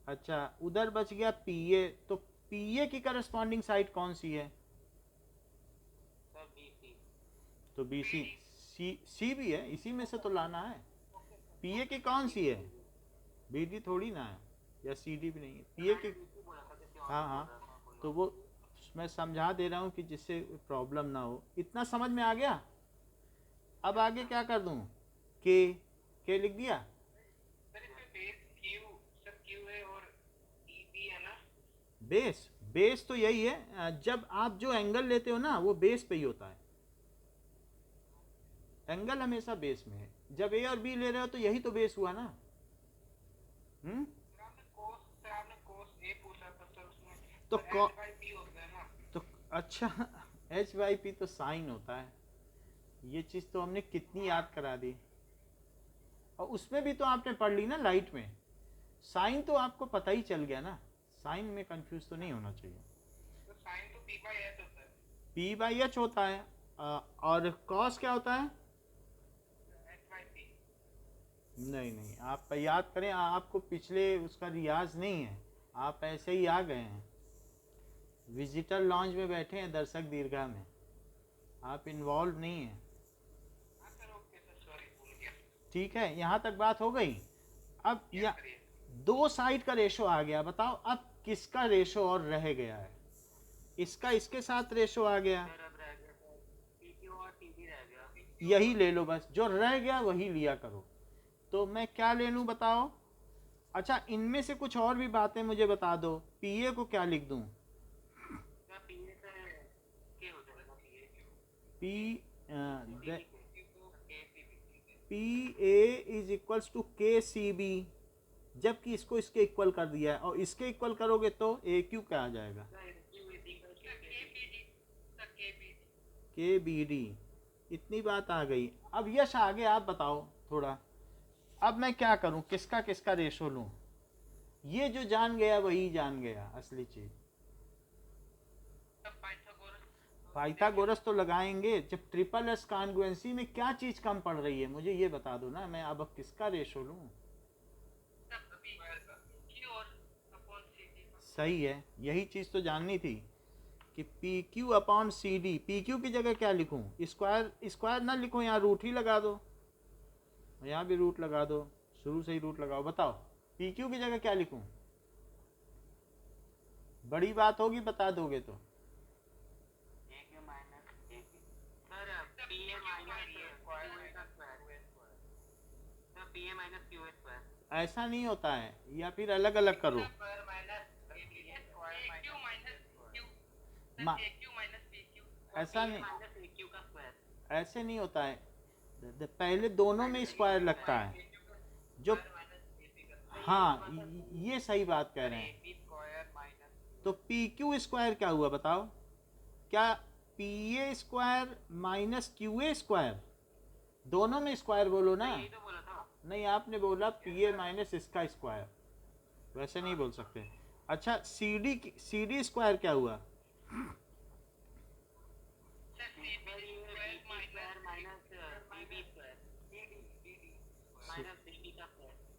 अच्छा, उधर बच गया पी ए, तो पी ए की करस्पॉन्डिंग साइड कौन सी है? Sir BC। तो बी सी। सी भी है, इसी में से तो लाना है। पी ए की कौन सी है? बी डी थोड़ी ना है, या सी डी भी नहीं है। पी ए की, बोला था किसी और हाँ हाँ, तो वो मैं समझा दे रहा हूँ कि जिससे प्रॉब्लम ना हो। इतना समझ में आ गया? अब आगे क्या कर दूँ? के लिख दिया। सर इसमें बेस Q, सर Q है और EB है ना। बेस तो यही है। जब आप जो एंगल लेते हो ना, वो बेस पे ही होता है। एंगल हमेशा बेस में है। जब ए और बी ले रहे हो तो यही तो बेस हुआ ना। आपने कोस A पूछा था सर, उसमें तो H बाई P होता है ना। तो अच्छा, एच बाई पी तो साइन होता है। ये चीज़ तो हमने कितनी याद करा दी। और उसमें भी तो आपने पढ़ ली ना लाइट में। साइन तो आपको पता ही चल गया ना, साइन में कंफ्यूज तो नहीं होना चाहिए। तो साइन तो P बाई H होता है। पी बाई एच होता है। और कॉस क्या होता है? H by P। नहीं नहीं, आप याद करें, आपको पिछले उसका रियाज नहीं है, आप ऐसे ही आ गए हैं। विजिटर लॉन्च में बैठे हैं, दर्शक दीर्घा में, आप इन्वॉल्व नहीं हैं। हाँ सर ओके सर, सॉरी भूल गया। ठीक है, यहाँ तक बात हो गई। अब Yes, या sir, yes। दो साइड का रेशो आ गया, बताओ अब किसका रेशो और रह गया है? इसका इसके साथ रेशो आ गया, सर अब रह गया सर PQ और TB रह गया। यही ले लो बस, जो रह गया वही लिया करो। तो मैं क्या ले लूँ बताओ? अच्छा, इनमें से कुछ और भी बातें मुझे बता दो। पी ए को क्या लिख दूँ? सर PA सर K हो जाएगा P PA। P A is equals to K C B, जबकि इसको इसके इक्वल कर दिया है, और इसके इक्वल करोगे तो ए क्यू क्या आ जाएगा? के बी डी। इतनी बात आ गई। अब यश आगे आप बताओ थोड़ा। अब मैं क्या करूं, किसका किसका रेशो लूं? ये जो जान गया वही जान गया असली चीज। पाइथागोरस तो लगाएंगे। जब ट्रिपल एस कॉन्ग्रुएंसी में क्या चीज कम पड़ रही है मुझे ये बता दो ना। मैं अब किसका रेशो लूं? सही है, यही चीज तो जाननी थी कि P Q upon C D. P Q की जगह क्या लिखूं? स्क्वायर ना लिखो, यहाँ रूट ही लगा दो, यहाँ भी रूट लगा दो, शुरू से ही रूट लगाओ। बताओ पी क्यू की जगह क्या लिखूं? बड़ी बात होगी, बता दोगे तो। ऐसा नहीं होता है, या फिर अलग अलग करो। ऐसा नहीं, ऐसे नहीं होता है। पहले दोनों में स्क्वायर लगता है जो, हाँ ये सही बात कह रहे हैं। तो पी क्यू स्क्वायर क्या हुआ बताओ? क्या P A square minus Q A square? दोनों में स्क्वायर बोलो ना। नहीं, आपने बोला पी ए माइनस इसका स्क्वायर, वैसे नहीं बोल सकते। अच्छा, सी डी स्क्वायर क्या हुआ?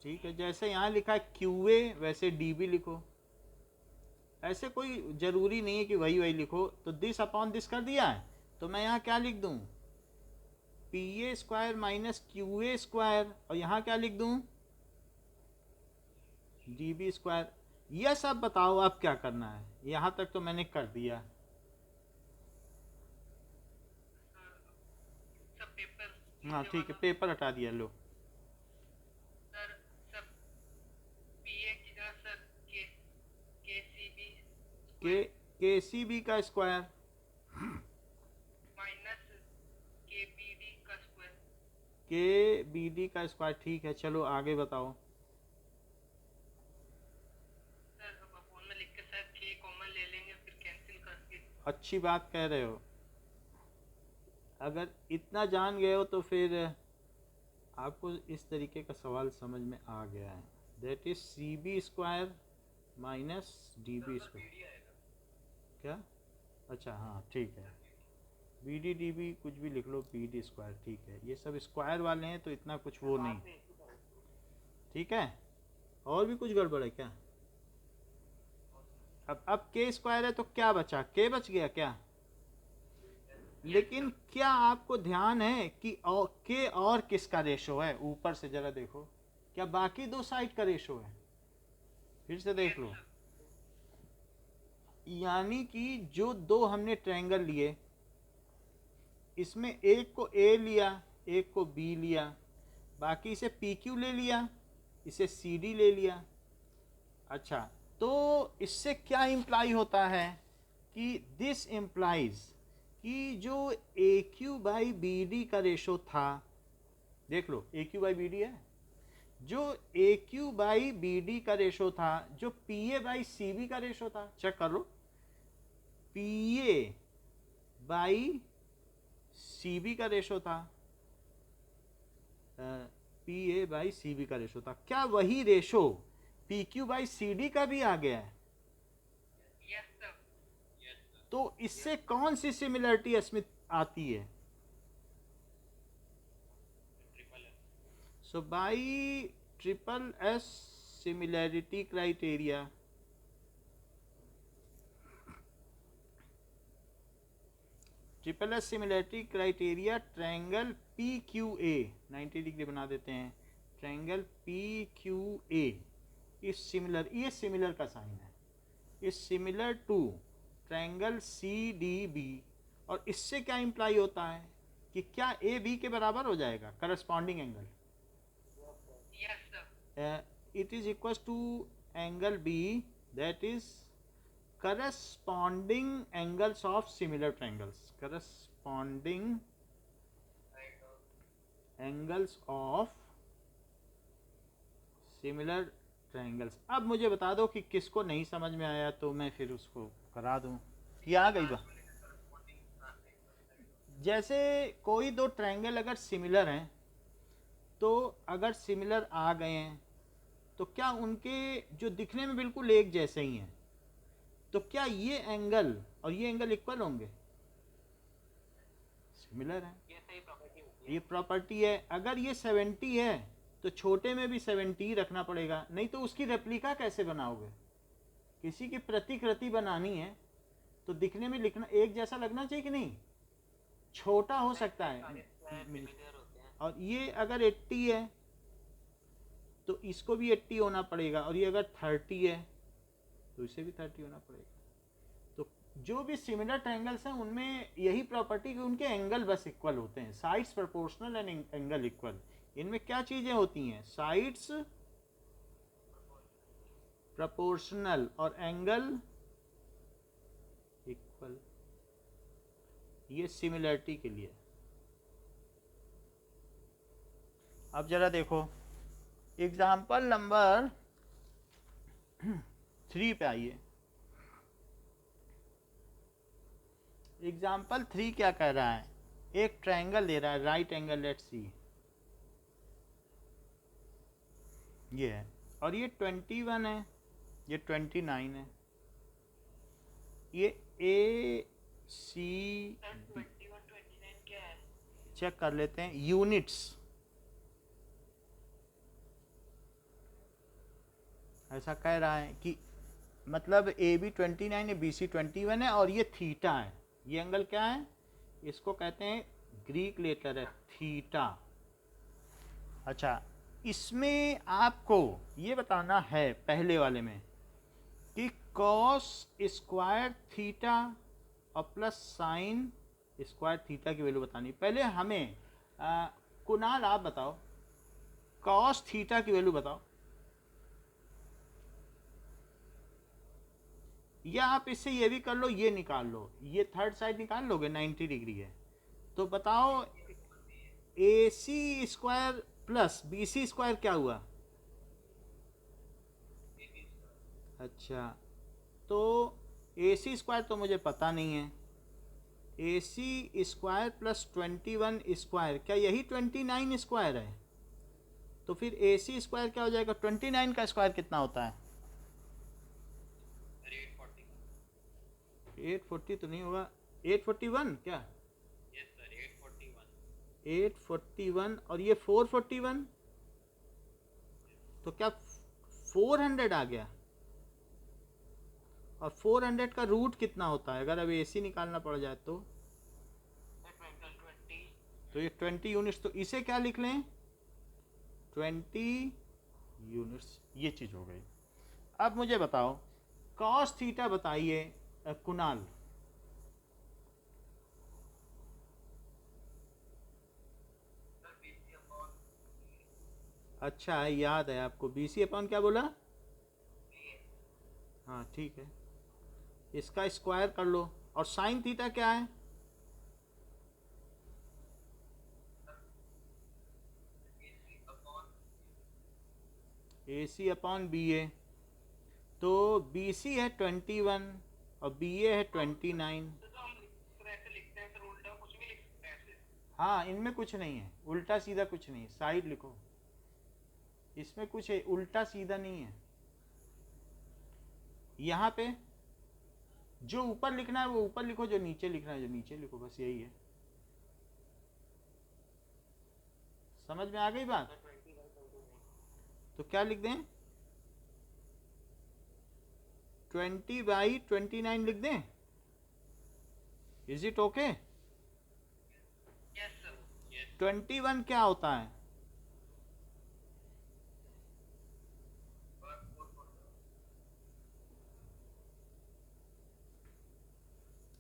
ठीक है, जैसे यहाँ लिखा है QA वैसे DB लिखो, ऐसे कोई ज़रूरी नहीं है कि वही वही लिखो। तो दिस अपॉन दिस कर दिया है, तो मैं यहाँ क्या लिख दूँ, PA square minus QA square, और यहाँ क्या लिख दूँ, DB स्क्वायर। यह सब बताओ अब क्या करना है, यहाँ तक तो मैंने कर दिया। सब पेपर हाँ नीचे ठीक है, वाला पेपर हटा दिया लो। सर, सब पीए की जगह सर के केसीबी KCB का स्क्वायर माइनस केबीडी का स्क्वायर। KBD का स्क्वायर, ठीक है चलो आगे बताओ। सर अब फोन में लिख के सर के कॉमन ले लेंगे फिर कैंसिल करके। अच्छी बात कह रहे हो, अगर इतना जान गए हो तो फिर आपको इस तरीके का सवाल समझ में आ गया है। That is CB square minus DB square. क्या, अच्छा हाँ ठीक है, BD DB कुछ भी लिख लो, BD स्क्वायर ठीक है, ये सब स्क्वायर वाले हैं तो इतना कुछ वो नहीं, ठीक है। और भी कुछ गड़बड़ है क्या? अब K स्क्वायर है तो क्या बचा, K बच गया क्या? लेकिन क्या आपको ध्यान है कि K और किसका रेशो है, ऊपर से जरा देखो, क्या बाकी दो साइड का रेशो है? फिर से देख लो, यानी कि जो दो हमने ट्रायंगल लिए, इसमें एक को A लिया, एक को B लिया, बाकी इसे PQ ले लिया, इसे CD ले लिया। अच्छा, तो इससे क्या इम्प्लाई होता है कि दिस इम्प्लाइज कि जो AQ बाई BD का रेशो था, देख लो AQ बाई BD है, जो AQ बाई BD का रेशो था, जो PA बाई CB का रेशो था, चेक कर लो, PA बाई CB का रेशो था, PA बाई CB का रेशो था, क्या वही रेशो PQ बाई CD का भी आ गया है? Yes sir. तो इससे कौन सी सिमिलरिटी इसमें आती है? So by triple S similarity criteria, triple S similarity criteria, triangle PQA 90 degree बना देते हैं, ट्रायंगल PQA इज सिमिलर, ये सिमिलर का साइन है, is similar to triangle CDB। और इससे क्या इंप्लाई होता है कि क्या A B के बराबर हो जाएगा, corresponding angle, yes sir. it is equals to angle B, that is corresponding angles of similar triangles, corresponding angles of similar triangles। अब मुझे बता दो कि किसको नहीं समझ में आया तो मैं फिर उसको करा दूं, कि आ गई बात। जैसे कोई दो ट्रायंगल अगर सिमिलर हैं, तो अगर सिमिलर आ गए हैं तो क्या उनके जो दिखने में बिल्कुल एक जैसे ही हैं, तो क्या ये एंगल और ये एंगल इक्वल होंगे? सिमिलर है, ये सही प्रॉपर्टी होती है। ये प्रॉपर्टी है। अगर ये 70 है तो छोटे में भी 70 रखना पड़ेगा, नहीं तो उसकी रेप्लिका कैसे बनाओगे? किसी की प्रतिकृति बनानी है तो दिखने में लिखना एक जैसा लगना चाहिए कि नहीं? छोटा हो सकता है, और ये अगर 80 है तो इसको भी 80 होना पड़ेगा, और ये अगर 30 है तो इसे भी 30 होना पड़ेगा। तो जो भी सिमिलर ट्रायंगल्स हैं उनमें यही प्रॉपर्टी कि उनके एंगल बस इक्वल होते हैं, sides proportional and angle equal. इनमें क्या चीज़ें होती हैं? साइड्स प्रोपोर्शनल और एंगल इक्वल, ये सिमिलरिटी के लिए। अब जरा देखो एग्जाम्पल नंबर 3 पे आइए। एग्जाम्पल 3 क्या कह रहा है? एक ट्रायंगल दे रहा है, राइट एंगल, लेट्स सी, ये है, और ये 21 है, ये 29 है, ये AC 21 29 क्या है? चेक कर लेते हैं, यूनिट्स ऐसा कह रहा है कि मतलब ए बी 29 है, बी सी 21 है और ये थीटा है। ये एंगल क्या है? इसको कहते हैं, ग्रीक लेटर है थीटा। अच्छा, इसमें आपको ये बताना है पहले वाले में कि कॉस स्क्वायर थीटा और प्लस साइन स्क्वायर थीटा की वैल्यू बतानी। पहले हमें कुणाल आप बताओ, कॉस थीटा की वैल्यू बताओ, या आप इससे ये भी कर लो, ये निकाल लो, ये थर्ड साइड निकाल लोगे, 90 डिग्री है। तो बताओ A C square plus B C square क्या हुआ? अच्छा, तो ए सी स्क्वायर तो मुझे पता नहीं है। A C square plus 21 square, क्या यही 29 स्क्वायर है? तो फिर ए सी स्क्वायर क्या हो जाएगा? 29 का स्क्वायर कितना होता है? 840 तो नहीं होगा, 841 क्या? 841 और ये 441, तो क्या 400 आ गया? और 400 का रूट कितना होता है अगर अब एसी निकालना पड़ जाए तो? तो ये 20 यूनिट्स, तो इसे क्या लिख लें? 20 यूनिट्स, ये चीज़ हो गई। अब मुझे बताओ कॉस थीटा बताइए कुणाल। अच्छा है, याद है आपको, बी सी अपॉन क्या बोला? हाँ ठीक है, इसका स्क्वायर कर लो। और साइन थीटा क्या है? ए सी अपॉन बी ए। तो बी सी है 21 और बी ए है 29। हाँ, इनमें कुछ नहीं है, उल्टा सीधा कुछ नहीं है, साइड लिखो, इसमें कुछ है उल्टा सीधा नहीं है। यहाँ पे जो ऊपर लिखना है वो ऊपर लिखो, जो नीचे लिखना है जो नीचे लिखो, बस यही है। समझ में आ गई बात? तो क्या लिख दें? 20/29 लिख दें? Is it okay? 21 क्या होता है?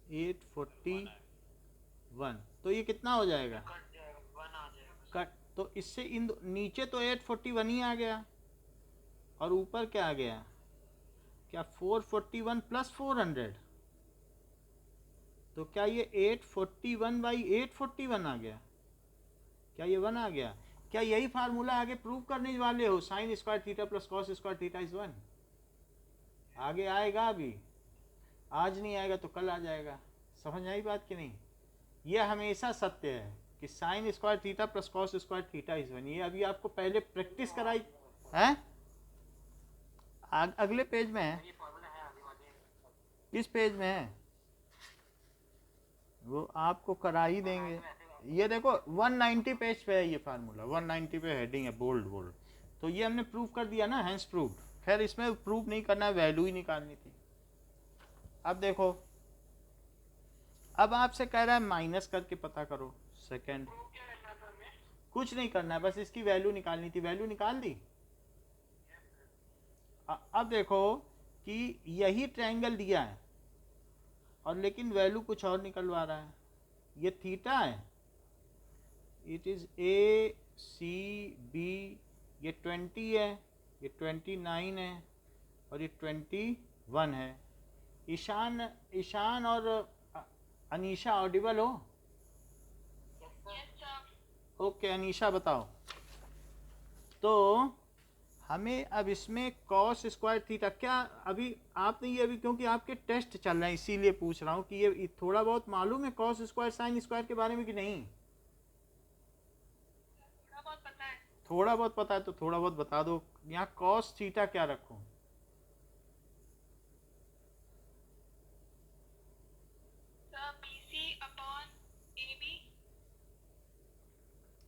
841, तो ये कितना हो जाएगा? कट, तो इससे इन नीचे तो 841 ही आ गया और ऊपर क्या आ गया? क्या 441 प्लस 400? तो क्या ये 841/841 आ गया? क्या ये 1 आ गया? क्या यही फार्मूला आगे प्रूव करने वाले हो? Sine square theta plus cos square theta is 1। आगे आएगा, अभी आज नहीं आएगा तो कल आ जाएगा। समझ आई बात कि नहीं? यह हमेशा सत्य है कि sine square theta plus cos square theta is 1। ये अभी आपको पहले प्रैक्टिस कराई है, अगले पेज में है। किस पेज में है? वो आपको करा ही देंगे। ये देखो 190 पेज पे है ये फार्मूला, 190 पे हेडिंग है, बोल्ड बोल्ड। तो ये हमने प्रूव कर दिया ना, हैंस प्रूव। खैर इसमें प्रूव नहीं करना है, वैल्यू ही निकालनी थी। अब देखो, अब आपसे कह रहा है माइनस करके पता करो सेकंड। कुछ नहीं करना है, बस इसकी वैल्यू निकालनी थी, वैल्यू निकाल दी। अब देखो कि यही ट्रायंगल दिया है और लेकिन वैल्यू कुछ और निकलवा रहा है। ये थीटा है, it is A C B, ये 20 है, ये 29 है और ये 21 है। ईशान, ईशान और अनीशा ऑडिबल हो? ओके अनीशा बताओ। तो हमें अब इसमें कॉस स्क्वायर थीटा क्या, अभी आपने ये, अभी क्योंकि आपके टेस्ट चल रहे हैं इसीलिए पूछ रहा हूँ कि ये थोड़ा बहुत मालूम है कॉस स्क्वायर साइन स्क्वायर के बारे में कि नहीं? थोड़ा बहुत पता है तो थोड़ा बहुत बता दो। यहाँ कॉस थीटा क्या रखूं?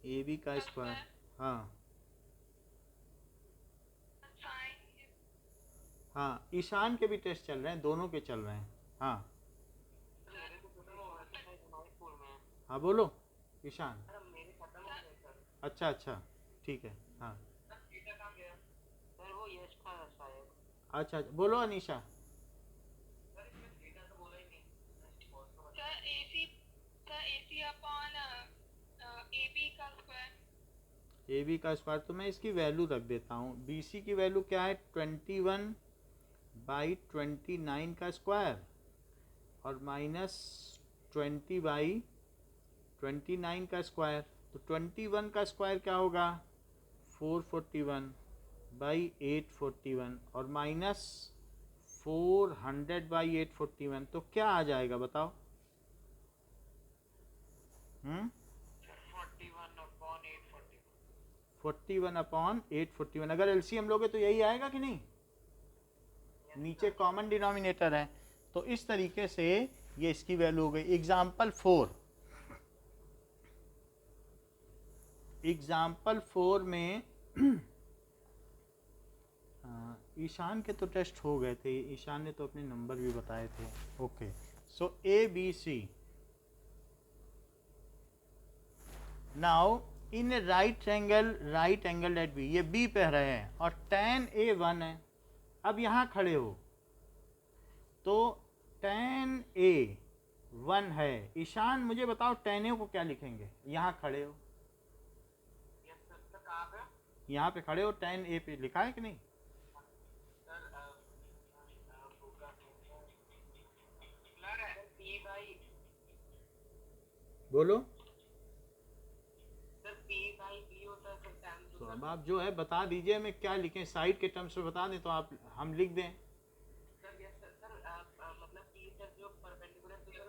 ए बी का स्क्वायर, हाँ हाँ, ईशान के भी टेस्ट चल रहे हैं, दोनों के चल रहे हैं। हाँ मेरे तो खत्म हो गए थे शायद हमारे स्कूल में। हाँ, बोलो ईशान। सर मेरे खत्म हो गए सर। अच्छा अच्छा, ठीक है। हाँ सर टीचर कहाँ गया? सर वो यश था शायद। अच्छा, बोलो अनीशा। सर इसमें टीचर तो बोला ही नहीं। सर AC अपॉन AB का स्क्वायर। ए बी का स्क्वायर, तो मैं इसकी वैल्यू रख देता हूँ। बी सी की वैल्यू क्या है? 21/29 का स्क्वायर और माइनस 20/29 का स्क्वायर। तो 21 का स्क्वायर क्या होगा? 441/841 और माइनस 400/841, तो क्या आ जाएगा बताओ? 41/841। अगर एलसीएम लोगे तो यही आएगा कि नहीं? नीचे कॉमन डिनोमिनेटर है, तो इस तरीके से ये इसकी वैल्यू हो गई। एग्जाम्पल 4 में ईशान के तो टेस्ट हो गए थे, ईशान ने तो अपने नंबर भी बताए थे। Okay, so A B C. Now in right angle at B, ये बी पे रहे हैं और tan A 1 है। अब यहाँ खड़े हो तो tan A 1 है। ईशान मुझे बताओ tan A को क्या लिखेंगे? यहाँ खड़े हो, यस सर। सर कहाँ पे? यहाँ पे खड़े हो, tan A पे लिखा है कि नहीं? सर ब्लर है P बाई। बोलो। सर P बाई B होता है सर tan तो टू। अब आप जो है बता दीजिए हमें क्या लिखें, साइड के टर्म्स में बता दें तो आप हम लिख दें। Sir yes sir. सर मतलब P सर जो perpendicular to sir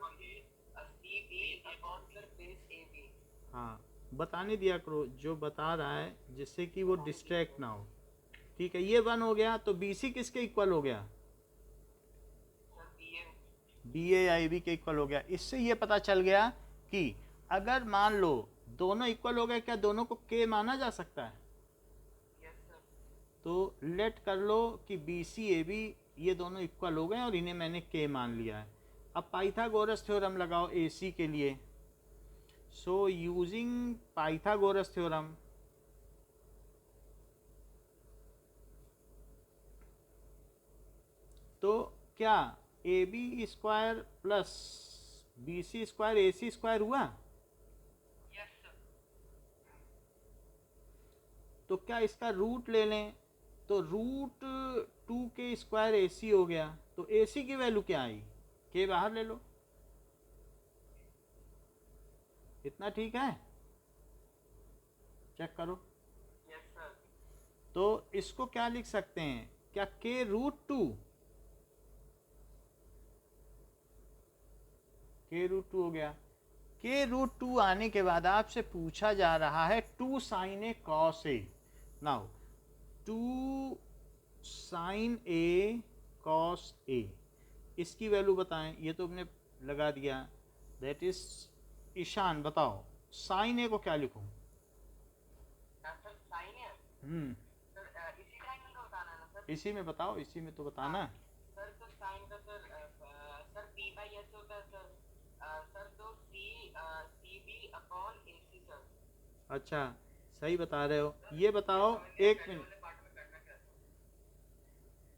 CB upon sir base AB। हाँ, बताने दिया करो जो बता रहा है, जिससे कि वो डिस्ट्रैक्ट ना हो। ठीक है, ये 1 हो गया, तो BC किसके इक्वल हो गया? Sir BA। BA या AB के इक्वल हो गया। इससे ये पता चल गया कि अगर मान लो दोनों इक्वल हो गए, क्या दोनों को K माना जा सकता है? Yes sir. तो लेट कर लो कि BC AB ये दोनों इक्वल हो गए और इन्हें मैंने K मान लिया है। अब पाइथागोरस थ्योरम लगाओ AC के लिए। सो यूजिंग पाइथागोरस थ्योरम, तो क्या AB square plus BC square AC square हुआ? Yes sir. तो क्या इसका रूट ले लें? तो रूट 2K स्क्वायर AC हो गया। तो AC की वैल्यू क्या आई? K बाहर ले लो। इतना ठीक है? चेक करो। Yes sir. तो इसको क्या लिख सकते हैं? क्या K रूट 2? K रूट 2 हो गया। K रूट 2 आने के बाद आपसे पूछा जा रहा है 2 sin A cos A। Now 2 sin A cos A, इसकी वैल्यू बताएं। ये तो हमने लगा दिया, दैट इज। ईशान बताओ sin A को क्या लिखूं? सर साइन है। सर इसी ट्रायंगल का बताना है ना सर? इसी में बताओ, इसी में तो बताना। सर तो साइन का सर P बाई S होता है सर। सर तो CB अपॉन AC सर। अच्छा, सही बता रहे हो। ये बताओ, एक मिनट, पार्ट में करना क्या था?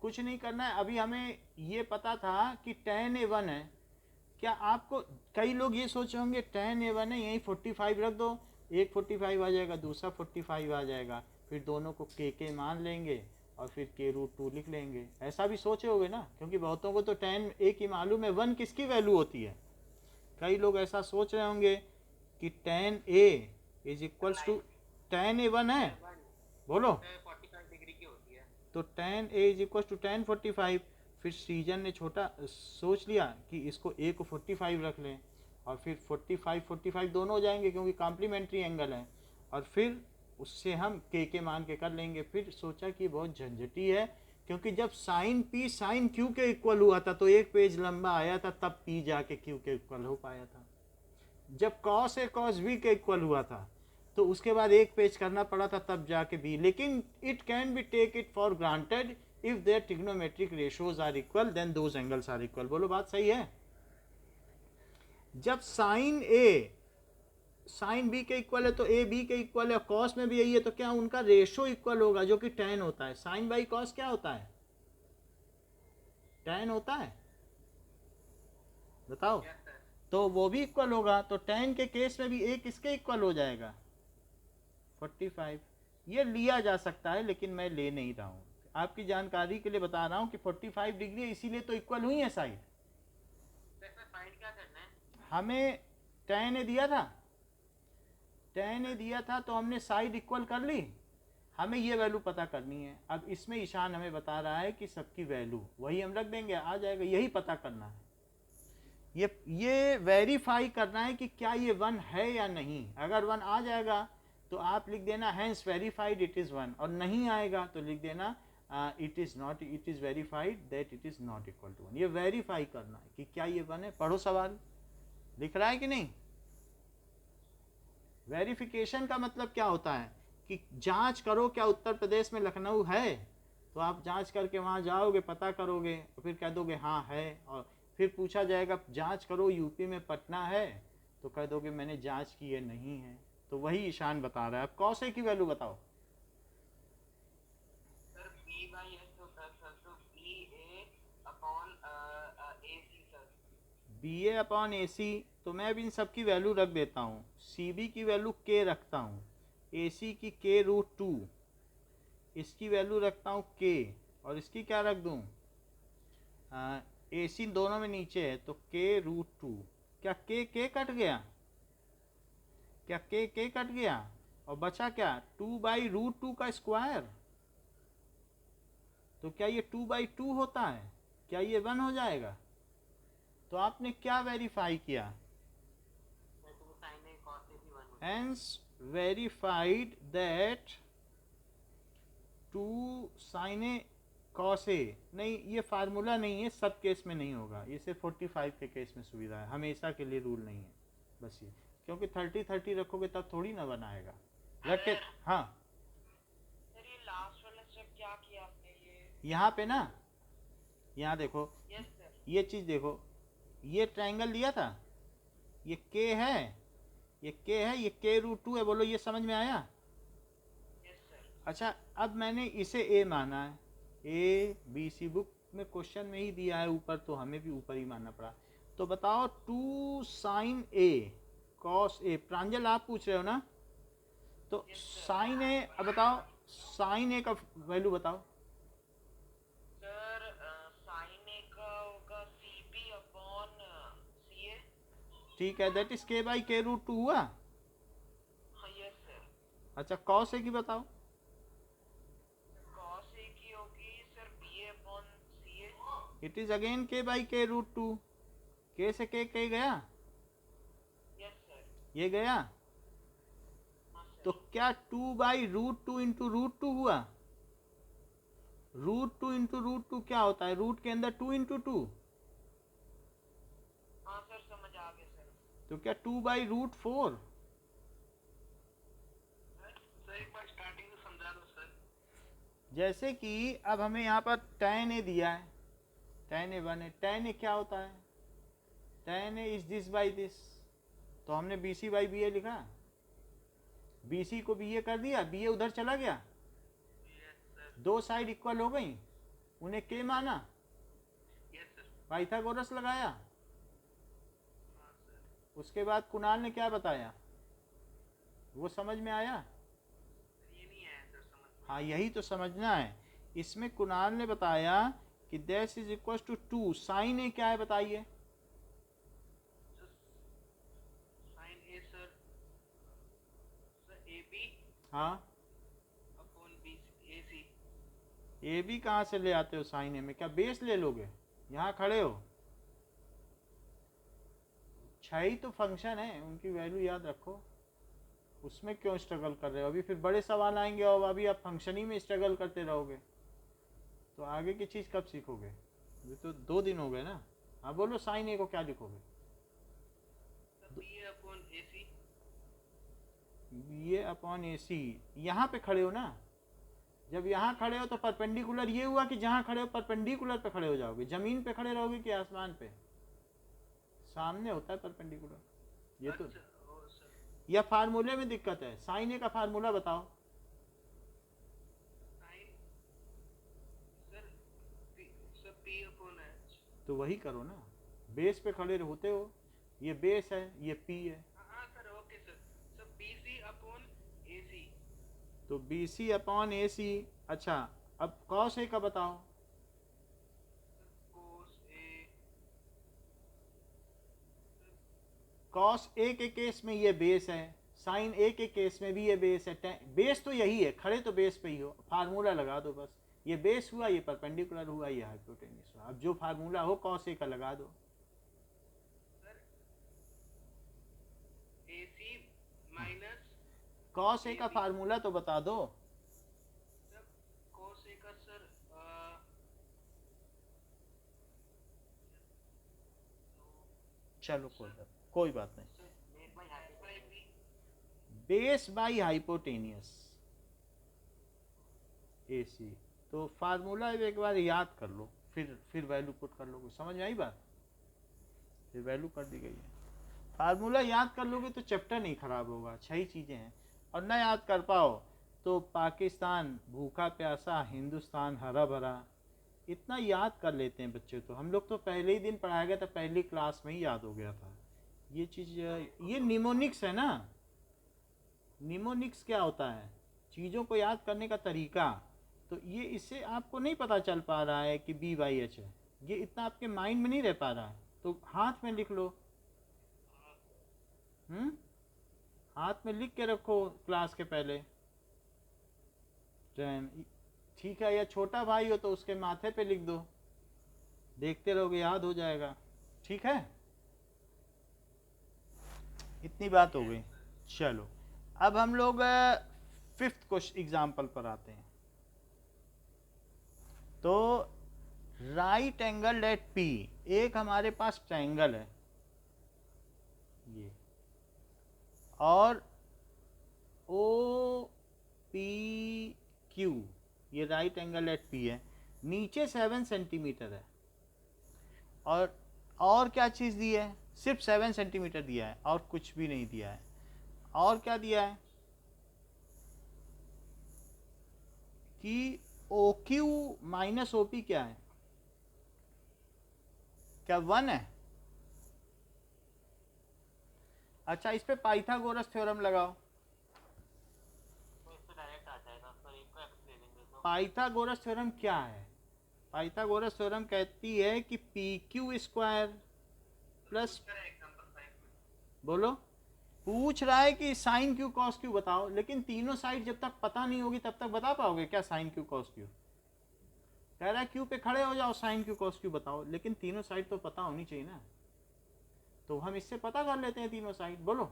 कुछ नहीं करना है। अभी हमें ये पता था कि tan A1 है। क्या आपको, कई लोग ये सोचे होंगे tan A1 है यहीं 45 रख दो, एक 45 आ जाएगा, दूसरा 45 आ जाएगा, फिर दोनों को K मान लेंगे और फिर K रूट 2 लिख लेंगे। ऐसा भी सोचे होगे ना, क्योंकि बहुतों को तो tan A की मालूम है 1 किसकी वैल्यू होती है। कई लोग ऐसा सोच रहे होंगे कि tan A is equals to tan A1 है, बोलो। 45 डिग्री की होती है। तो tan A is equal to tan 45। फिर सृजन ने छोटा सोच लिया कि इसको A को 45 रख लें और फिर 45 दोनों हो जाएंगे क्योंकि कॉम्प्लीमेंट्री एंगल है, और फिर उससे हम K मान के कर लेंगे। फिर सोचा कि बहुत झंझटी है, क्योंकि जब साइन P साइन Q के इक्वल हुआ था तो एक पेज लंबा आया था, तब P जाके Q के इक्वल हो पाया था। जब cos A cos B के इक्वल हुआ था तो उसके बाद एक पेज करना पड़ा था, तब जाके B। लेकिन it can be take it for granted if their trigonometric ratios are equal then those angles are equal. बोलो बात सही है। जब साइन ए साइन बी के इक्वल है तो ए बी के इक्वल है, कॉस में भी यही है, तो क्या उनका रेशो इक्वल होगा जो कि tan होता है। साइन बाई कॉस क्या होता है? tan होता है, बताओ। Yes sir. तो वो भी इक्वल होगा, तो tan के केस में भी ए किसके इक्वल हो जाएगा? 45। ये लिया जा सकता है लेकिन मैं ले नहीं रहा हूँ, आपकी जानकारी के लिए बता रहा हूँ कि 45 डिग्री है, इसीलिए तो इक्वल हुई है साइड। सर फाइंड क्या करना है? हमें tan ए दिया था, tan ए दिया था तो हमने साइड इक्वल कर ली, हमें ये वैल्यू पता करनी है। अब इसमें ईशान हमें बता रहा है कि सबकी वैल्यू वही हम रख देंगे, आ जाएगा, यही पता करना है। ये वेरीफाई करना है कि क्या ये 1 है या नहीं। अगर 1 आ जाएगा तो आप लिख देना हैंस वेरीफाइड इट इज़ 1, और नहीं आएगा तो लिख देना it is not, it is verified that it is not equal to 1। ये वेरीफाई करना है कि क्या ये 1 है। पढ़ो सवाल, लिख रहा है कि नहीं? वेरिफिकेशन का मतलब क्या होता है कि जांच करो क्या उत्तर प्रदेश में लखनऊ है, तो आप जांच करके वहाँ जाओगे, पता करोगे, और फिर कह दोगे हाँ है, और फिर पूछा जाएगा जांच करो यूपी में पटना है, तो कह दोगे मैंने जांच की है, नहीं है। तो वही ईशान बता रहा है। अब कॉस ए की वैल्यू बताओ। सर बी बाई एस होता है सर, तो B A upon A C sir. B A upon A सी, तो मैं भी इन सब की वैल्यू रख देता हूँ। सी बी की वैल्यू के रखता हूँ, ए सी की k√2, इसकी वैल्यू रखता हूँ k, और इसकी क्या रख दूँ? ए सी दोनों में नीचे है तो k√2। क्या k कट गया? क्या k कट गया? और बचा क्या? 2/√2 का स्क्वायर। तो क्या ये 2/2 होता है? क्या ये 1 हो जाएगा? तो आपने क्या वेरीफाई किया? साइन ए कॉस ए भी 1 होता Hence verified that 2 sin a cos a, नहीं ये फार्मूला नहीं है, सब केस में नहीं होगा, ये सिर्फ 45 के केस में सुविधा है, हमेशा के लिए रूल नहीं है बस ये, क्योंकि 30-30 रखोगे तब थोड़ी ना बनाएगा। रख के हाँ, सर ये लास्ट वाला स्टेप क्या किया आपने? ये यहाँ पे ना, यहाँ देखो, यस सर। ये चीज़ देखो, ये ट्रायंगल दिया था, ये k है, ये k है, ये k√2 है। बोलो ये समझ में आया? Yes sir. अच्छा, अब मैंने इसे a माना है, ए बी सी बुक में क्वेश्चन में ही दिया है ऊपर, तो हमें भी ऊपर ही मानना पड़ा। तो बताओ 2 sin a cos a, प्रांजल आप पूछ रहे हो ना, तो sin a, अब बताओ sin a का वैल्यू बताओ। सर साइन ए का होगा सी बी अपॉन सी ए। ठीक है, दैट इज k/k√2 हुआ। हाँ यस सर। अच्छा, cos a की बताओ। कॉस ए की होगी sir B A upon C A. It is again k/k√2, k से k गया, यस सर। ये गया, हाँ सर। तो क्या 2/√2 इंटू √2 हुआ? √2 इंटू √2 क्या होता है? रूट के अंदर 2 इंटू 2, हाँ सर समझ आ गया सर। तो क्या 2/√4? सर एक बार स्टार्टिंग से समझा दो सर। जैसे कि अब हमें यहाँ पर tan a दिया है, tan a 1 है, tan a क्या होता है? tan a is this by this, तो हमने BC/BA लिखा, BC को BA कर दिया, BA उधर चला गया, यस सर। दो साइड इक्वल हो गई, उन्हें k माना, यस सर। पाइथागोरस लगाया, हाँ सर। उसके बाद कुणाल ने क्या बताया, वो समझ में आया? ये नहीं आया सर समझ में। हाँ, यही तो समझना है। इसमें कुणाल ने बताया कि that is equal to 2 sine A क्या है बताइए? Sine A sir, sir A B हाँ, upon B A C. A B कहाँ से ले आते हो साइन ए में? क्या बेस ले लोगे? यहाँ खड़े हो, 6 ही तो फंक्शन है, उनकी वैल्यू याद रखो, उसमें क्यों स्ट्रगल कर रहे हो? अभी फिर बड़े सवाल आएंगे और अभी आप फंक्शन ही में स्ट्रगल करते रहोगे तो आगे की चीज़ कब सीखोगे? ये तो 2 दिन हो गए ना। हाँ बोलो, साइन ए को क्या लिखोगे? Sir B A upon A सी। ये अपॉन ए सी, यहाँ पे खड़े हो ना, जब यहाँ खड़े हो तो परपेंडिकुलर ये हुआ कि जहाँ खड़े हो परपेंडिकुलर पे खड़े हो जाओगे, जमीन पे खड़े रहोगे कि आसमान पे? सामने होता है परपेंडिकुलर। ये तो या फार्मूले में दिक्कत है? साइन ए का फार्मूला बताओ। तो वही करो ना, बेस पे खड़े होते हो, ये बेस है, ये पी है, तो बी सी अपॉन ए सी। अच्छा, अब कॉस ए का बताओ। कॉस ए के केस में ये बेस है, साइन ए के केस में भी ये बेस है। बेस तो यही है, खड़े तो बेस पे ही हो, फार्मूला लगा दो बस। ये बेस हुआ, ये परपेंडिकुलर हुआ, ये हाइपोटेन्यूस हुआ। अब जो फार्मूला हो कॉस ए का लगा दो। कॉस ए का फार्मूला तो बता दो। चलो कोई बात नहीं। बेस बाई हाइपोटेनियस ए सी। तो फार्मूला एक बार याद कर लो, फिर वैल्यू पुट कर लोगे। समझ में आई बात? फिर वैल्यू कर दी गई है। फार्मूला याद कर लोगे तो चैप्टर नहीं खराब होगा। 6 चीज़ें हैं, और ना याद कर पाओ तो पाकिस्तान भूखा प्यासा, हिंदुस्तान हरा भरा, इतना याद कर लेते हैं बच्चे। तो हम लोग तो पहले ही दिन पढ़ाया गया था, पहली क्लास में ही याद हो गया था ये चीज़। ये निमोनिक्स है ना। निमोनिक्स क्या होता है? चीज़ों को याद करने का तरीका। तो ये इससे आपको नहीं पता चल पा रहा है कि बी बाई एच है, ये इतना आपके माइंड में नहीं रह पा रहा है, तो हाथ में लिख लो। हाथ में लिख के रखो क्लास के पहले। ठीक है, या छोटा भाई हो तो उसके माथे पे लिख दो, देखते रहोगे याद हो जाएगा। ठीक है, इतनी बात हो गई। चलो अब हम लोग 5th क्वेश्चन एग्जाम्पल पर आते हैं। तो राइट एंगल एट पी, एक हमारे पास ट्रायंगल है ये, और ओ पी क्यू, ये राइट एंगल एट पी है। नीचे 7 सेंटीमीटर है, और क्या चीज़ दी है? सिर्फ 7 सेंटीमीटर दिया है, और कुछ भी नहीं दिया है। और क्या दिया है कि O Q minus O P क्या है? क्या 1 है? अच्छा, इस पे पाइथागोरस थ्योरम लगाओ। पाइथागोरस थ्योरम क्या है? पाइथागोरस थ्योरम कहती है कि पी क्यू स्क्वायर प्लस, बोलो, पूछ रहा है कि साइन क्यू कॉस क्यू बताओ, लेकिन तीनों साइड जब तक पता नहीं होगी तब तक बता पाओगे क्या साइन क्यू कॉस क्यू? कह रहा है क्यू पे खड़े हो जाओ, साइन क्यू कॉस क्यू बताओ, लेकिन तीनों साइड तो पता होनी चाहिए ना। तो हम इससे पता कर लेते हैं तीनों साइड। बोलो,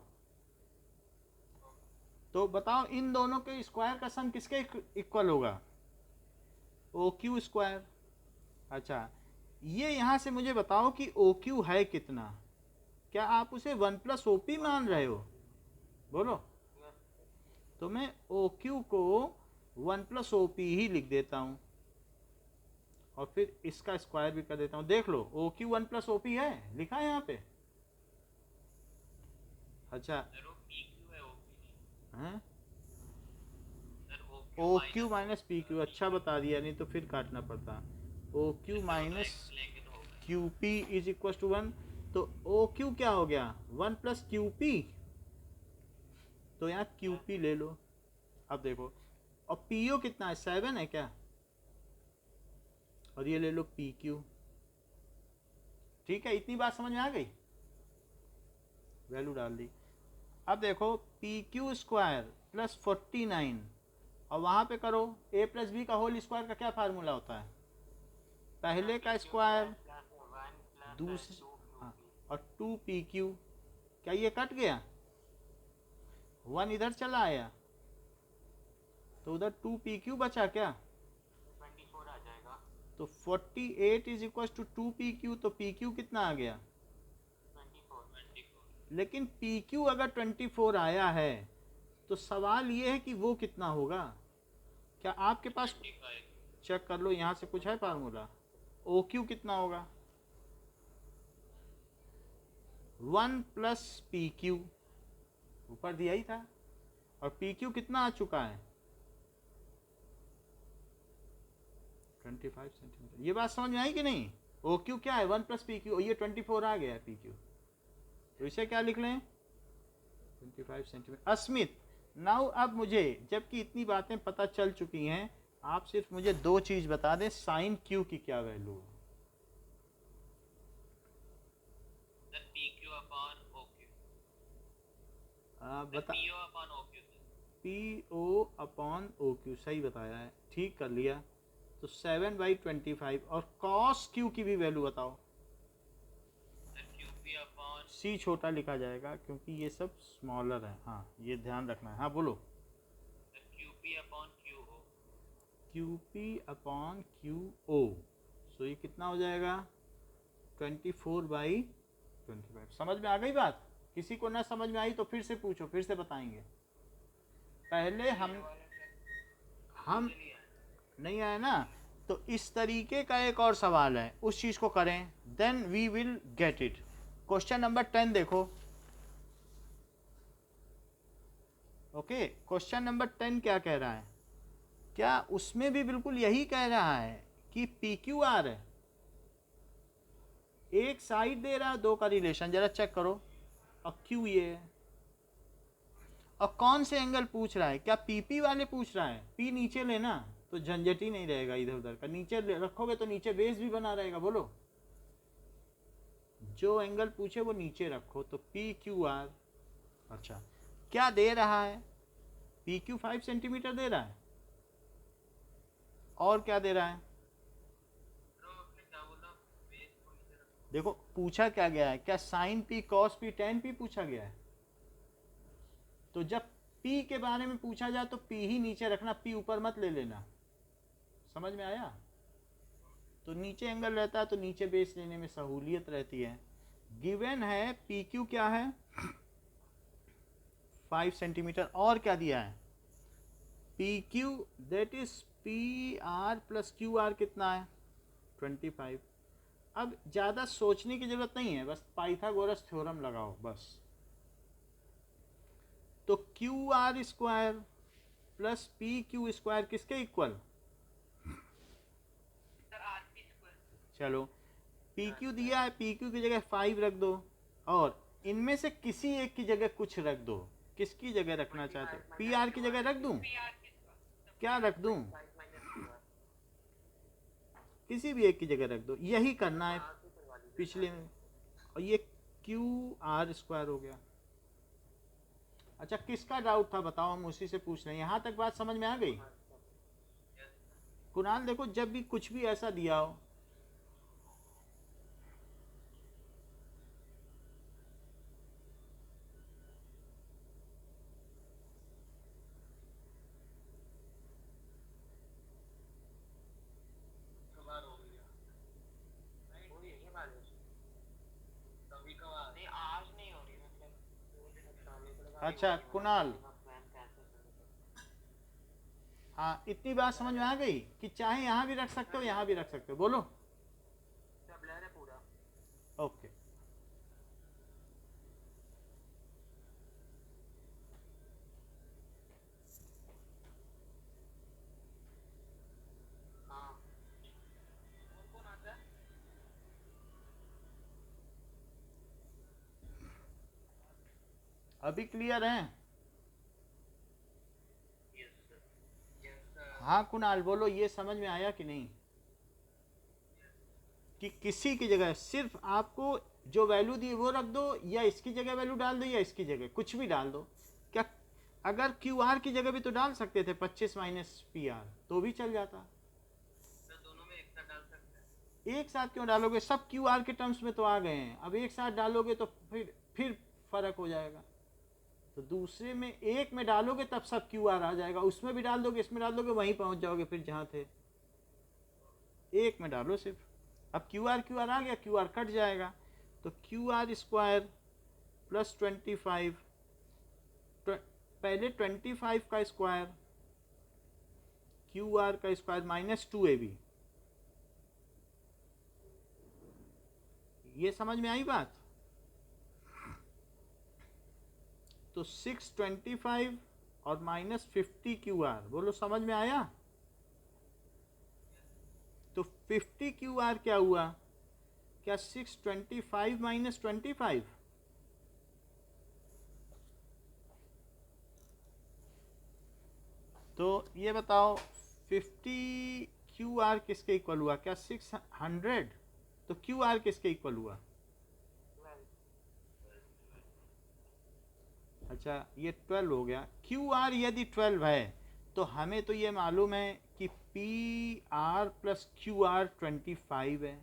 तो बताओ इन दोनों के स्क्वायर का सम किसके इक्वल होगा? O Q square. अच्छा, ये यहाँ से मुझे बताओ कि ओ क्यू है कितना? क्या आप उसे 1 प्लस ओ पी मान रहे हो? बोलो। तो मैं ओ क्यू को 1 प्लस ओ पी ही लिख देता हूँ, और फिर इसका स्क्वायर भी कर देता हूँ। देख लो, O Q 1 plus O P है, लिखा है यहाँ पे। अच्छा, O Q minus P Q, अच्छा बता दिया, नहीं तो फिर काटना पड़ता। O Q minus Q P is equal to 1। तो ओ क्यू क्या हो गया? 1 प्लस क्यू पी। तो यहाँ क्यू पी ले लो। अब देखो, और पी ओ कितना है? 7 है क्या? और ये ले लो पी क्यू। ठीक है, इतनी बात समझ में आ गई? वैल्यू डाल दी। अब देखो, पी क्यू स्क्वायर प्लस 49, और वहाँ पे करो ए प्लस बी का होल स्क्वायर का क्या फार्मूला होता है? पहले का स्क्वायर दूसरे, हाँ, और 2 पी क्यू। क्या ये कट गया? 1 इधर चला आया, तो उधर 2 पी क्यू बचा क्या? 24 आ जाएगा। तो 48 is equal to 2 P Q. तो पी क्यू कितना आ गया? 24। लेकिन पी क्यू अगर 24 आया है तो सवाल ये है कि वो कितना होगा? क्या आपके पास चेक कर लो, यहाँ से कुछ है फार्मूला? ओ क्यू कितना होगा? 1 प्लस पी क्यू, ऊपर दिया ही था। और पी क्यू कितना आ चुका है? 25 सेंटीमीटर। ये बात समझ में आई कि नहीं? ओ क्यू क्या है? 1 प्लस पी क्यू, ये 24 आ गया है पी क्यू। तो इसे क्या लिख लें? 25 सेंटीमीटर। अस्मित, नाउ अब मुझे, जबकि इतनी बातें पता चल चुकी हैं, आप सिर्फ मुझे दो चीज बता दें, साइन क्यू की क्या वैल्यू है? Sir PQ upon OQ। बता। PO upon OQ sir. P O upon O Q, सही बताया है, ठीक कर लिया। तो 7/25। और कॉस क्यू की भी वैल्यू बताओ। सर QP अपॉन सी छोटा लिखा जाएगा क्योंकि ये सब स्मॉलर है। हाँ, ये ध्यान रखना है। हाँ बोलो। Sir QP upon QO। Q P upon Q O. So ये कितना हो जाएगा? 24/25। समझ में आ गई बात? किसी को ना समझ में आई तो फिर से पूछो, फिर से बताएंगे। पहले हम नहीं आया ना, तो इस तरीके का एक और सवाल है, उस चीज को करें, then we will get it. Question number 10 देखो। ओके, क्वेश्चन नंबर 10 क्या कह रहा है? क्या उसमें भी बिल्कुल यही कह रहा है कि पी क्यू आर है, एक साइड दे रहा है, दो का रिलेशन जरा चेक करो। और क्यू ये है, और कौन से एंगल पूछ रहा है? क्या पीपी वाले पूछ रहा है? पी नीचे लेना तो झंझट ही नहीं रहेगा इधर उधर का। नीचे रखोगे तो नीचे बेस भी बना रहेगा। बोलो, जो एंगल पूछे वो नीचे रखो। तो पी क्यू आर, अच्छा क्या दे रहा है? पी क्यू 5 सेंटीमीटर दे रहा है। और क्या दे रहा है? देखो पूछा क्या गया है, क्या sine P cos P tan P पूछा गया है? तो जब पी के बारे में पूछा जाए तो पी ही नीचे रखना, पी ऊपर मत ले लेना। समझ में आया? तो नीचे एंगल रहता है तो नीचे बेस लेने में सहूलियत रहती है। गिवन है पी क्यू क्या है? 5 सेंटीमीटर। और क्या दिया है? P Q that is P R plus Q R कितना है? 25। अब ज़्यादा सोचने की जरूरत नहीं है, बस पाइथागोरस थ्योरम लगाओ बस। तो Q R square plus P Q square किसके इक्वल? Sir RP square. चलो, पी क्यू दिया है, पी क्यू की जगह 5 रख दो, और इनमें से किसी एक की जगह कुछ रख दो। किसकी जगह रखना चाहते हो? पी आर की जगह रख दूं? PR के साथ। क्या रख दूं? किसी भी एक की जगह रख दो, यही करना है पिछले में। और ये क्यू आर स्क्वायर हो गया। अच्छा, किसका डाउट था बताओ, हम उसी से पूछ रहे हैं। यहाँ तक बात समझ में आ गई? कुणाल देखो, जब भी कुछ भी ऐसा दिया हो, नहीं आज नहीं हो रही, मतलब अच्छा कुणाल, हाँ इतनी बात समझ में आ गई कि चाहे यहाँ भी रख सकते हो, यहाँ भी रख सकते हो। बोलो। सब ब्लर है पूरा। ओके, हाँ कौन आता है? अभी क्लियर है? Yes sir. Yes sir. हाँ कुणाल बोलो, ये समझ में आया कि नहीं? कि किसी की जगह सिर्फ आपको जो वैल्यू दी वो रख दो, या इसकी जगह वैल्यू डाल दो, या इसकी जगह कुछ भी डाल दो। क्या अगर क्यू आर की जगह भी तो डाल सकते थे 25 माइनस पी आर, तो भी चल जाता। सर दोनों में एक साथ डाल सकते हैं। एक साथ क्यों डालोगे? सब क्यू आर के टर्म्स में तो आ गए हैं। अब एक साथ डालोगे तो फिर फर्क हो जाएगा। तो दूसरे में, एक में डालोगे तब सब क्यू आर आ जाएगा, उसमें भी डाल दोगे, इसमें डाल दोगे, वहीं पहुंच जाओगे फिर जहां थे। एक में डालो सिर्फ। अब क्यू आर आ गया, क्यू आर कट जाएगा। तो क्यू आर स्क्वायर प्लस 25, पहले 25 का स्क्वायर क्यू आर का स्क्वायर माइनस 2ab। ये समझ में आई बात? तो 625 और माइनस 50 क्यू आर, बोलो समझ में आया? तो 50 क्यू आर क्या हुआ? क्या 625 माइनस 25? तो ये बताओ 50 क्यू आर किसके इक्वल हुआ? क्या 600? तो क्यू आर किसके इक्वल हुआ? अच्छा ये 12 हो गया। क्यू आर यदि 12 है तो हमें तो ये मालूम है कि P R plus Q R 25 है,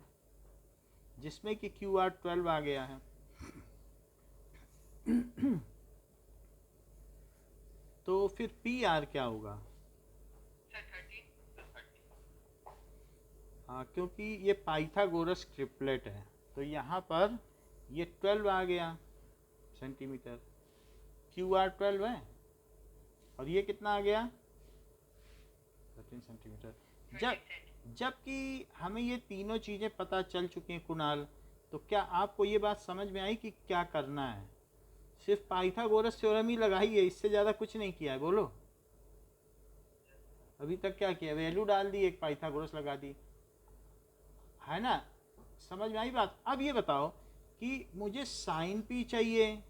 जिसमें कि क्यू आर 12 आ गया है। तो फिर पी आर क्या होगा? सर 13 हाँ, क्योंकि ये पाइथागोरस ट्रिपलेट है तो यहाँ पर ये 12 आ गया सेंटीमीटर, क्यू आर 12 है, और ये कितना आ गया? 13 सेंटीमीटर। जबकि हमें ये तीनों चीज़ें पता चल चुकी हैं कुणाल, तो क्या आपको ये बात समझ में आई कि क्या करना है? सिर्फ पाइथागोरस थ्योरम ही लगाई है, इससे ज़्यादा कुछ नहीं किया है। बोलो अभी तक क्या किया? वैल्यू डाल दी, एक पाइथागोरस लगा दी, है ना? समझ में आई बात? अब ये बताओ कि मुझे साइन पी चाहिए,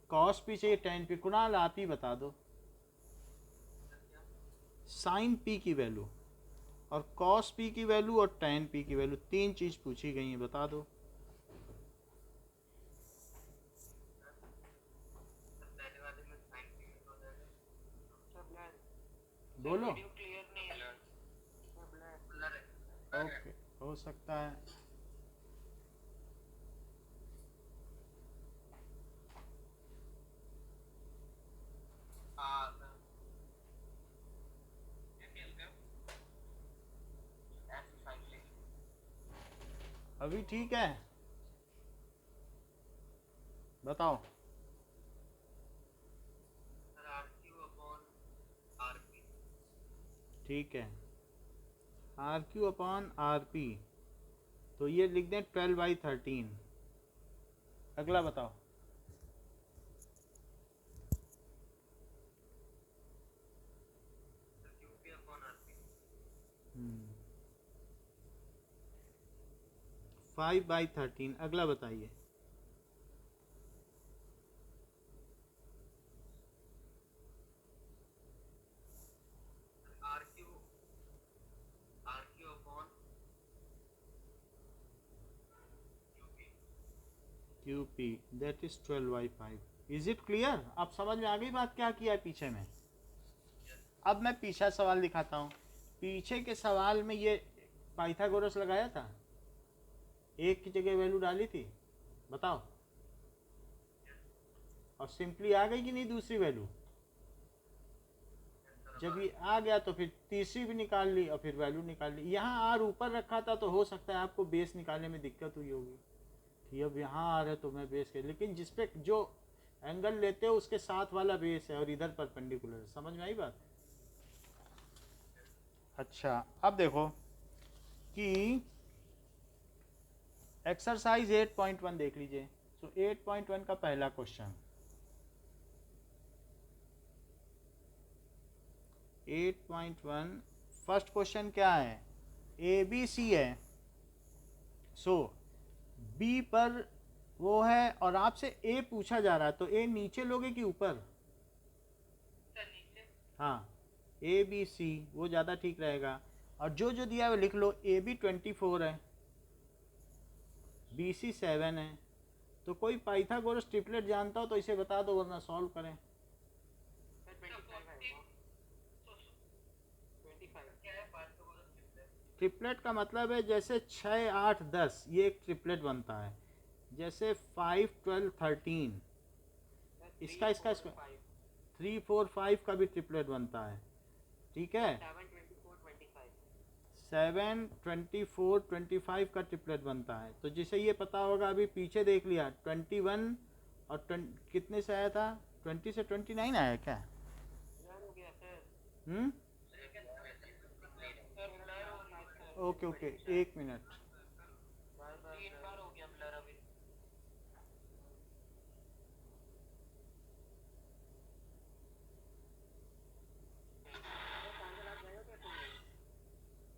कॉस पी चाहिए, टेन पी। कुणाल आप ही बता दो। साइन पी की वैल्यू और कॉस पी की वैल्यू और टेन पी की वैल्यू, तीन चीज पूछी गई है, बता दो। बोलो। क्लियर नहीं है। ओके, हो सकता है। अभी ठीक है, बताओ। ठीक है, R Q upon R P, तो ये लिख दें 12/13। अगला बताओ। हम्म, 5/13। अगला बताइए। Q P that is 12/5। Is it clear? अब समझ में आ गई बात क्या किया है पीछे में? अब मैं पीछा सवाल दिखाता हूँ। पीछे के सवाल में ये पाइथागोरस लगाया था, एक की जगह वैल्यू डाली थी, बताओ, और सिंपली आ गई कि नहीं दूसरी वैल्यू? जब ये आ गया तो फिर तीसरी भी निकाल ली और फिर वैल्यू निकाल ली। यहाँ आर ऊपर रखा था तो हो सकता है आपको बेस निकालने में दिक्कत हुई होगी कि अब यहाँ आ रहा है तो मैं बेस के, लेकिन जिस पे जो एंगल लेते हो उसके साथ वाला बेस है और इधर परपेंडिकुलर है। समझ में आई बात? अच्छा अब देखो कि एक्सरसाइज 8.1 देख लीजिए। तो 8.1 का पहला क्वेश्चन, 8.1 फर्स्ट क्वेश्चन क्या है? ए बी सी है। सो बी पर वो है और आपसे ए पूछा जा रहा है, तो ए नीचे लोगे कि ऊपर? सर नीचे। हाँ, ए बी सी वो ज़्यादा ठीक रहेगा। और जो जो दिया है वो लिख लो। ए बी 24 है, बी सी 7 है। तो कोई पाइथागोरस ट्रिपलेट जानता हो तो इसे बता दो, वरना सॉल्व करें। ट्रिपलेट का मतलब है जैसे 6, 8, 10 ये एक ट्रिपलेट बनता है, जैसे 5, 12, 13 इसका 3, 4, 5 का भी ट्रिपलेट बनता है। ठीक है, 7, 24, 25 का ट्रिपलेट बनता है। तो जिसे ये पता होगा, अभी पीछे देख लिया 21 और कितने से आया था? 20 से 29 आया क्या? सर ब्लर होना है सर। ओके ओके, एक मिनट। 3 बार हो गया ब्लर अभी।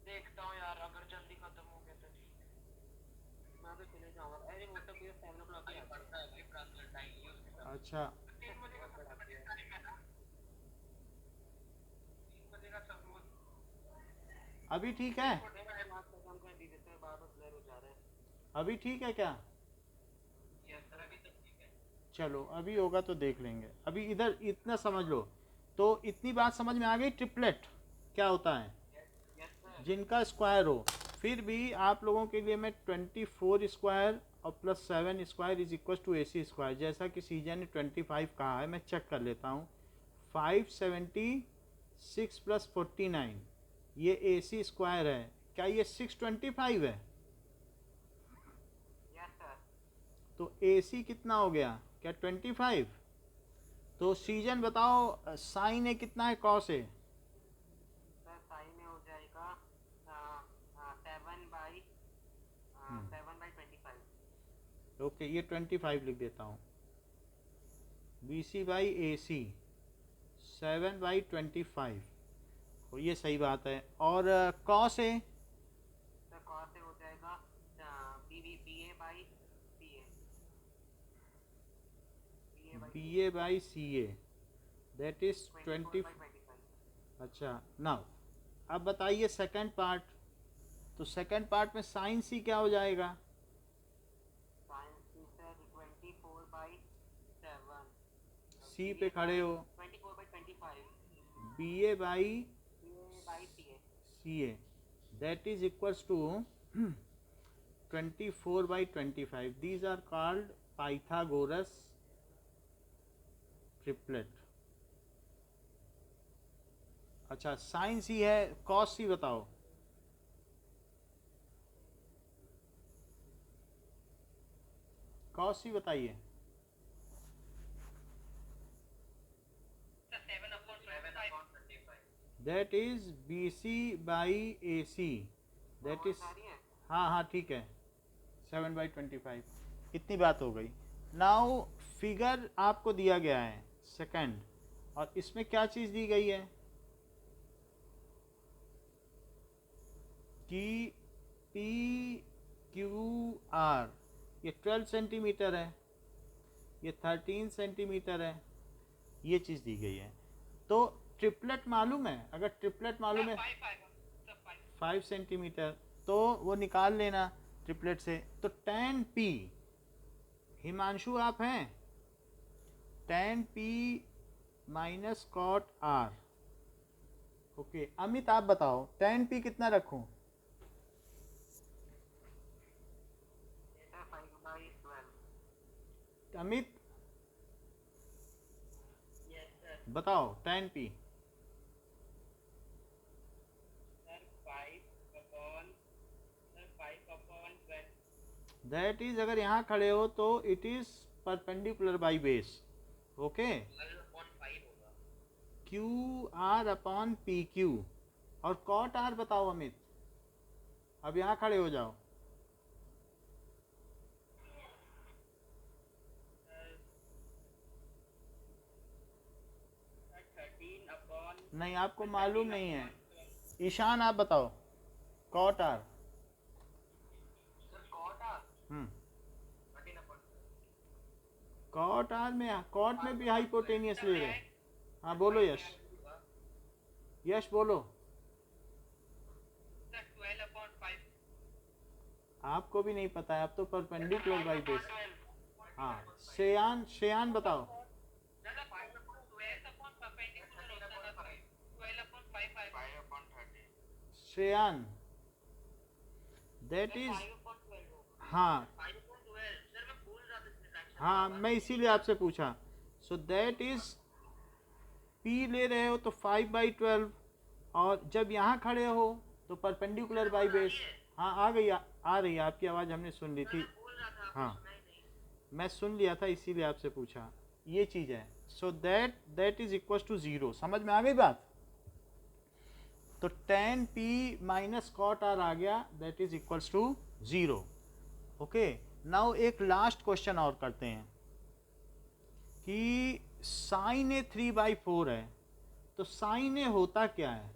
देखता हूँ यार, अगर जल्दी खत्म हो गया तो ठीक है, मैं तो चले जाऊंगा। अरे वो तो फिर 7 o'clock ही पड़ता है भाई, प्रातः टाइम ही उसके साथ। अच्छा 3 बजे का पढ़ाती है, 3 बजे का सब लोग अभी ठीक है? मार्क्स एग्जाम कर दी देते हैं, बार बार ब्लर हो जा रहा है। अभी ठीक है क्या? यस सर, अभी तक ठीक है। चलो अभी होगा तो देख लेंगे। अभी इधर इतना समझ लो। तो इतनी बात समझ में आ गई, ट्रिपलेट क्या होता है, यस सर। जिनका स्क्वायर हो। फिर भी आप लोगों के लिए मैं 24 स्क्वायर और plus 7 square is equal to AC square, जैसा कि सीजन ने 25 कहा है, मैं चेक कर लेता हूँ। 576 प्लस 49 ये AC स्क्वायर है। क्या ये 625 है? Yes sir. तो AC कितना हो गया? क्या 25? तो सीजन बताओ, साइन है कितना है, कॉस है? सर साइन में हो जाएगा 7/25। ओके, ये 25 लिख देता हूँ। BC बाई AC 7/25, तो ये सही बात है। और कॉस है? सर कॉस से हो जाएगा BA/CA। BA by CA that is 20। 24/25। अच्छा, नाउ अब बताइए सेकंड पार्ट। तो सेकंड पार्ट में साइन C क्या हो जाएगा? साइन सी सर 24/7। C पे खड़े हो। 24/25। BA by BA/CA। CA that is equals to 24/25. These are called Pythagoras triplet. अच्छा, साइन C है, कॉस C बताओ। कॉस C बताइए। 7/25। That is BC by AC that is, हाँ हाँ ठीक है, 7/25। इतनी बात हो गई। नाउ फिगर आपको दिया गया है सेकंड, और इसमें क्या चीज़ दी गई है कि PQR ये 12 सेंटीमीटर है, ये 13 सेंटीमीटर है, ये चीज़ दी गई है। तो ट्रिपलेट मालूम है? अगर ट्रिपलेट मालूम है 5 सेंटीमीटर, तो वो निकाल लेना ट्रिपलेट से। तो tan P, हिमांशु आप हैं? tan P minus cot R। Okay, Amit आप बताओ tan P कितना रखूं? 5/12। Amit yes sir. बताओ tan P। Sir 5/12। That is, अगर यहाँ खड़े हो तो it is perpendicular by base. Okay, 12/5 होगा। QR upon PQ। और cot R बताओ अमित, अब यहाँ खड़े हो जाओ। सर 13/। नहीं, आपको मालूम नहीं है। ईशान आप बताओ cot R। सर कॉट आ हम्म 13/। cot R में, cot में भी हाइपोटेनियस ले रहे हैं। हाँ बोलो यश, यश बोलो। सर 12/5। आपको भी नहीं पता है, अब तो परपेंडिकुलर बाई बेस। हाँ, श्रेयान बताओ। दादा 12/perpendicular होता था, 12/5 आएगा। 5/13। श्रेयान दैट इज, 5/12 होगा। हाँ 5/12 सर, मैं भूल रहा था इसमें फ्रैक्शन। हाँ, मैं इसीलिए आपसे पूछा। सो दैट इज P ले रहे हो तो 5/12, और जब यहाँ खड़े हो तो परपेंडिकुलर बाई बेस। हाँ आ गई, आ रही है आपकी आवाज़, हमने सुन ली थी। भूल रहा था, हाँ सुना ही नहीं। मैं सुन लिया था, इसीलिए आपसे पूछा। ये चीज़ है। So that is equal to 0। समझ में आ गई बात? तो tan p minus cot r आ गया, that is equals to 0। Okay, now एक लास्ट क्वेश्चन और करते हैं कि साइन ए 3/4 है, तो साइन ए होता क्या है?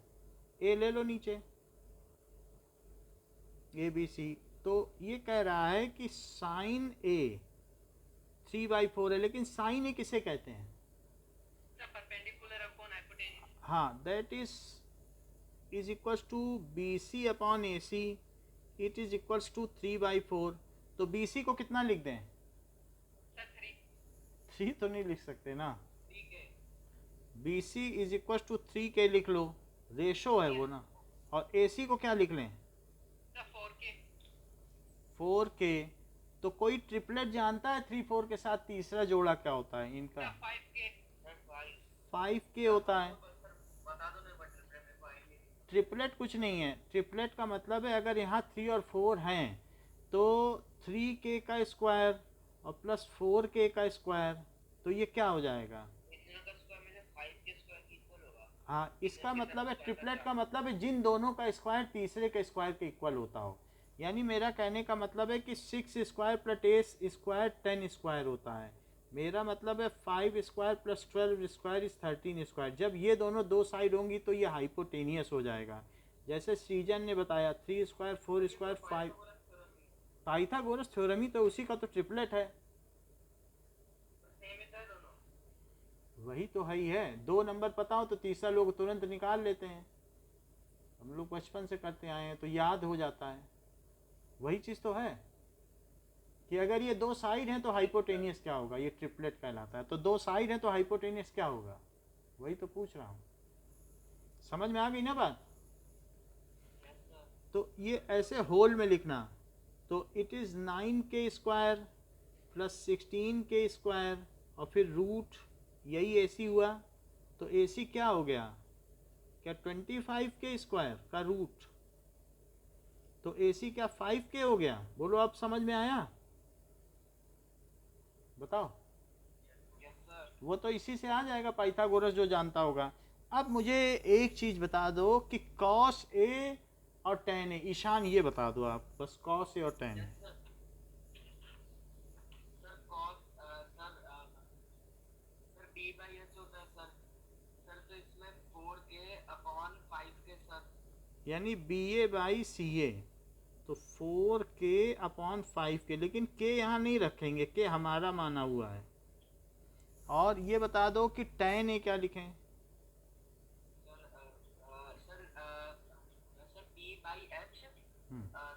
ए ले लो नीचे, ए बी सी। तो ये कह रहा है कि साइन ए 3/4 है, लेकिन साइन ए किसे कहते हैं? Perpendicular upon hypotenuse. हाँ, that is equals to B C upon A C, it is equals to 3/4। तो बी सी को कितना लिख दें? सर 3। 3 तो नहीं लिख सकते ना, ठीक है। B C is equals to 3k लिख लो, रेशो है वो ना। और ए सी को क्या लिख लें? Sir 4K। 4k। तो कोई ट्रिपलेट जानता है 3 4 के साथ तीसरा जोड़ा क्या होता है इनका? Sir 5K। 5k होता है। बता दो, नहीं बटन में पाएंगे। ट्रिपलेट कुछ नहीं है, ट्रिपलेट का मतलब है अगर यहाँ 3 और 4 हैं तो 3k का स्क्वायर और प्लस 4k का स्क्वायर, तो ये क्या हो जाएगा? इतना का स्क्वायर में से 5 के स्क्वायर इक्वल होगा। हाँ, इसका मतलब है ट्रिपलेट का मतलब है जिन दोनों का स्क्वायर तीसरे के स्क्वायर के इक्वल होता हो। यानी मेरा कहने का मतलब है कि 6 स्क्वायर प्लस 8 स्क्वायर 10 स्क्वायर होता है। मेरा मतलब है 5 square plus 12 square is 13 square. जब ये दोनों दो साइड होंगी तो ये हाइपोटेनियस हो जाएगा। जैसे सीजन ने बताया 3 स्क्वायर 4 स्क्वायर 5। पाइथागोरस थ्योरम ही तो उसी का तो ट्रिपलेट है। सेम है दोनों। वही तो है ही है। 2 नंबर पता हो तो तीसरा लोग तुरंत निकाल लेते हैं, हम लोग बचपन से करते आए हैं तो याद हो जाता है। वही चीज़ तो है कि अगर ये 2 साइड हैं तो हाइपोटेनियस क्या होगा, ये ट्रिपलेट कहलाता है। तो 2 साइड हैं तो हाइपोटेनियस क्या होगा, वही तो पूछ रहा हूँ। समझ में आ गई ना बात? तो ये ऐसे होल में लिखना, तो it is 9k square plus 16k square और फिर रूट, यही AC हुआ। तो AC क्या हो गया? क्या 25k स्क्वायर का रूट? तो AC क्या 5k हो गया? बोलो, अब समझ में आया? बताओ। Yes sir. वो तो इसी से आ जाएगा, पाइथागोरस जो जानता होगा। अब मुझे एक चीज़ बता दो कि cos A और tan A, ईशान ये बता दो आप बस, cos A और tan A। Sir cos sir d/h होता है सर। सर तो इसमें 4k अपॉन 5k सर। यानी BA/CA, तो 4k अपॉन 5k, लेकिन k यहाँ नहीं रखेंगे, k हमारा माना हुआ है। और ये बता दो कि tan A क्या लिखें? सर d/h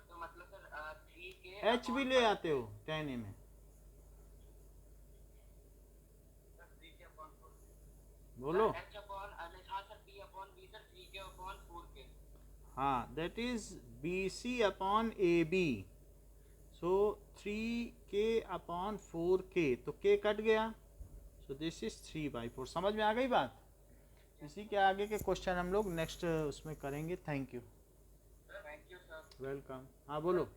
तो मतलब सर 3k h भी ले आते हो tan A में? सर 3k अपॉन 4k बोलो। h अपॉन हाँ sir b upon b sir 3k upon 4k। हाँ, that is BC upon AB। So 3k upon 4k, तो k कट गया, सो दिस इज 3/4। समझ में आ गई बात? इसी के आगे के क्वेश्चन हम लोग नेक्स्ट उसमें करेंगे। Thank you. Thank you sir. Welcome. हाँ बोलो।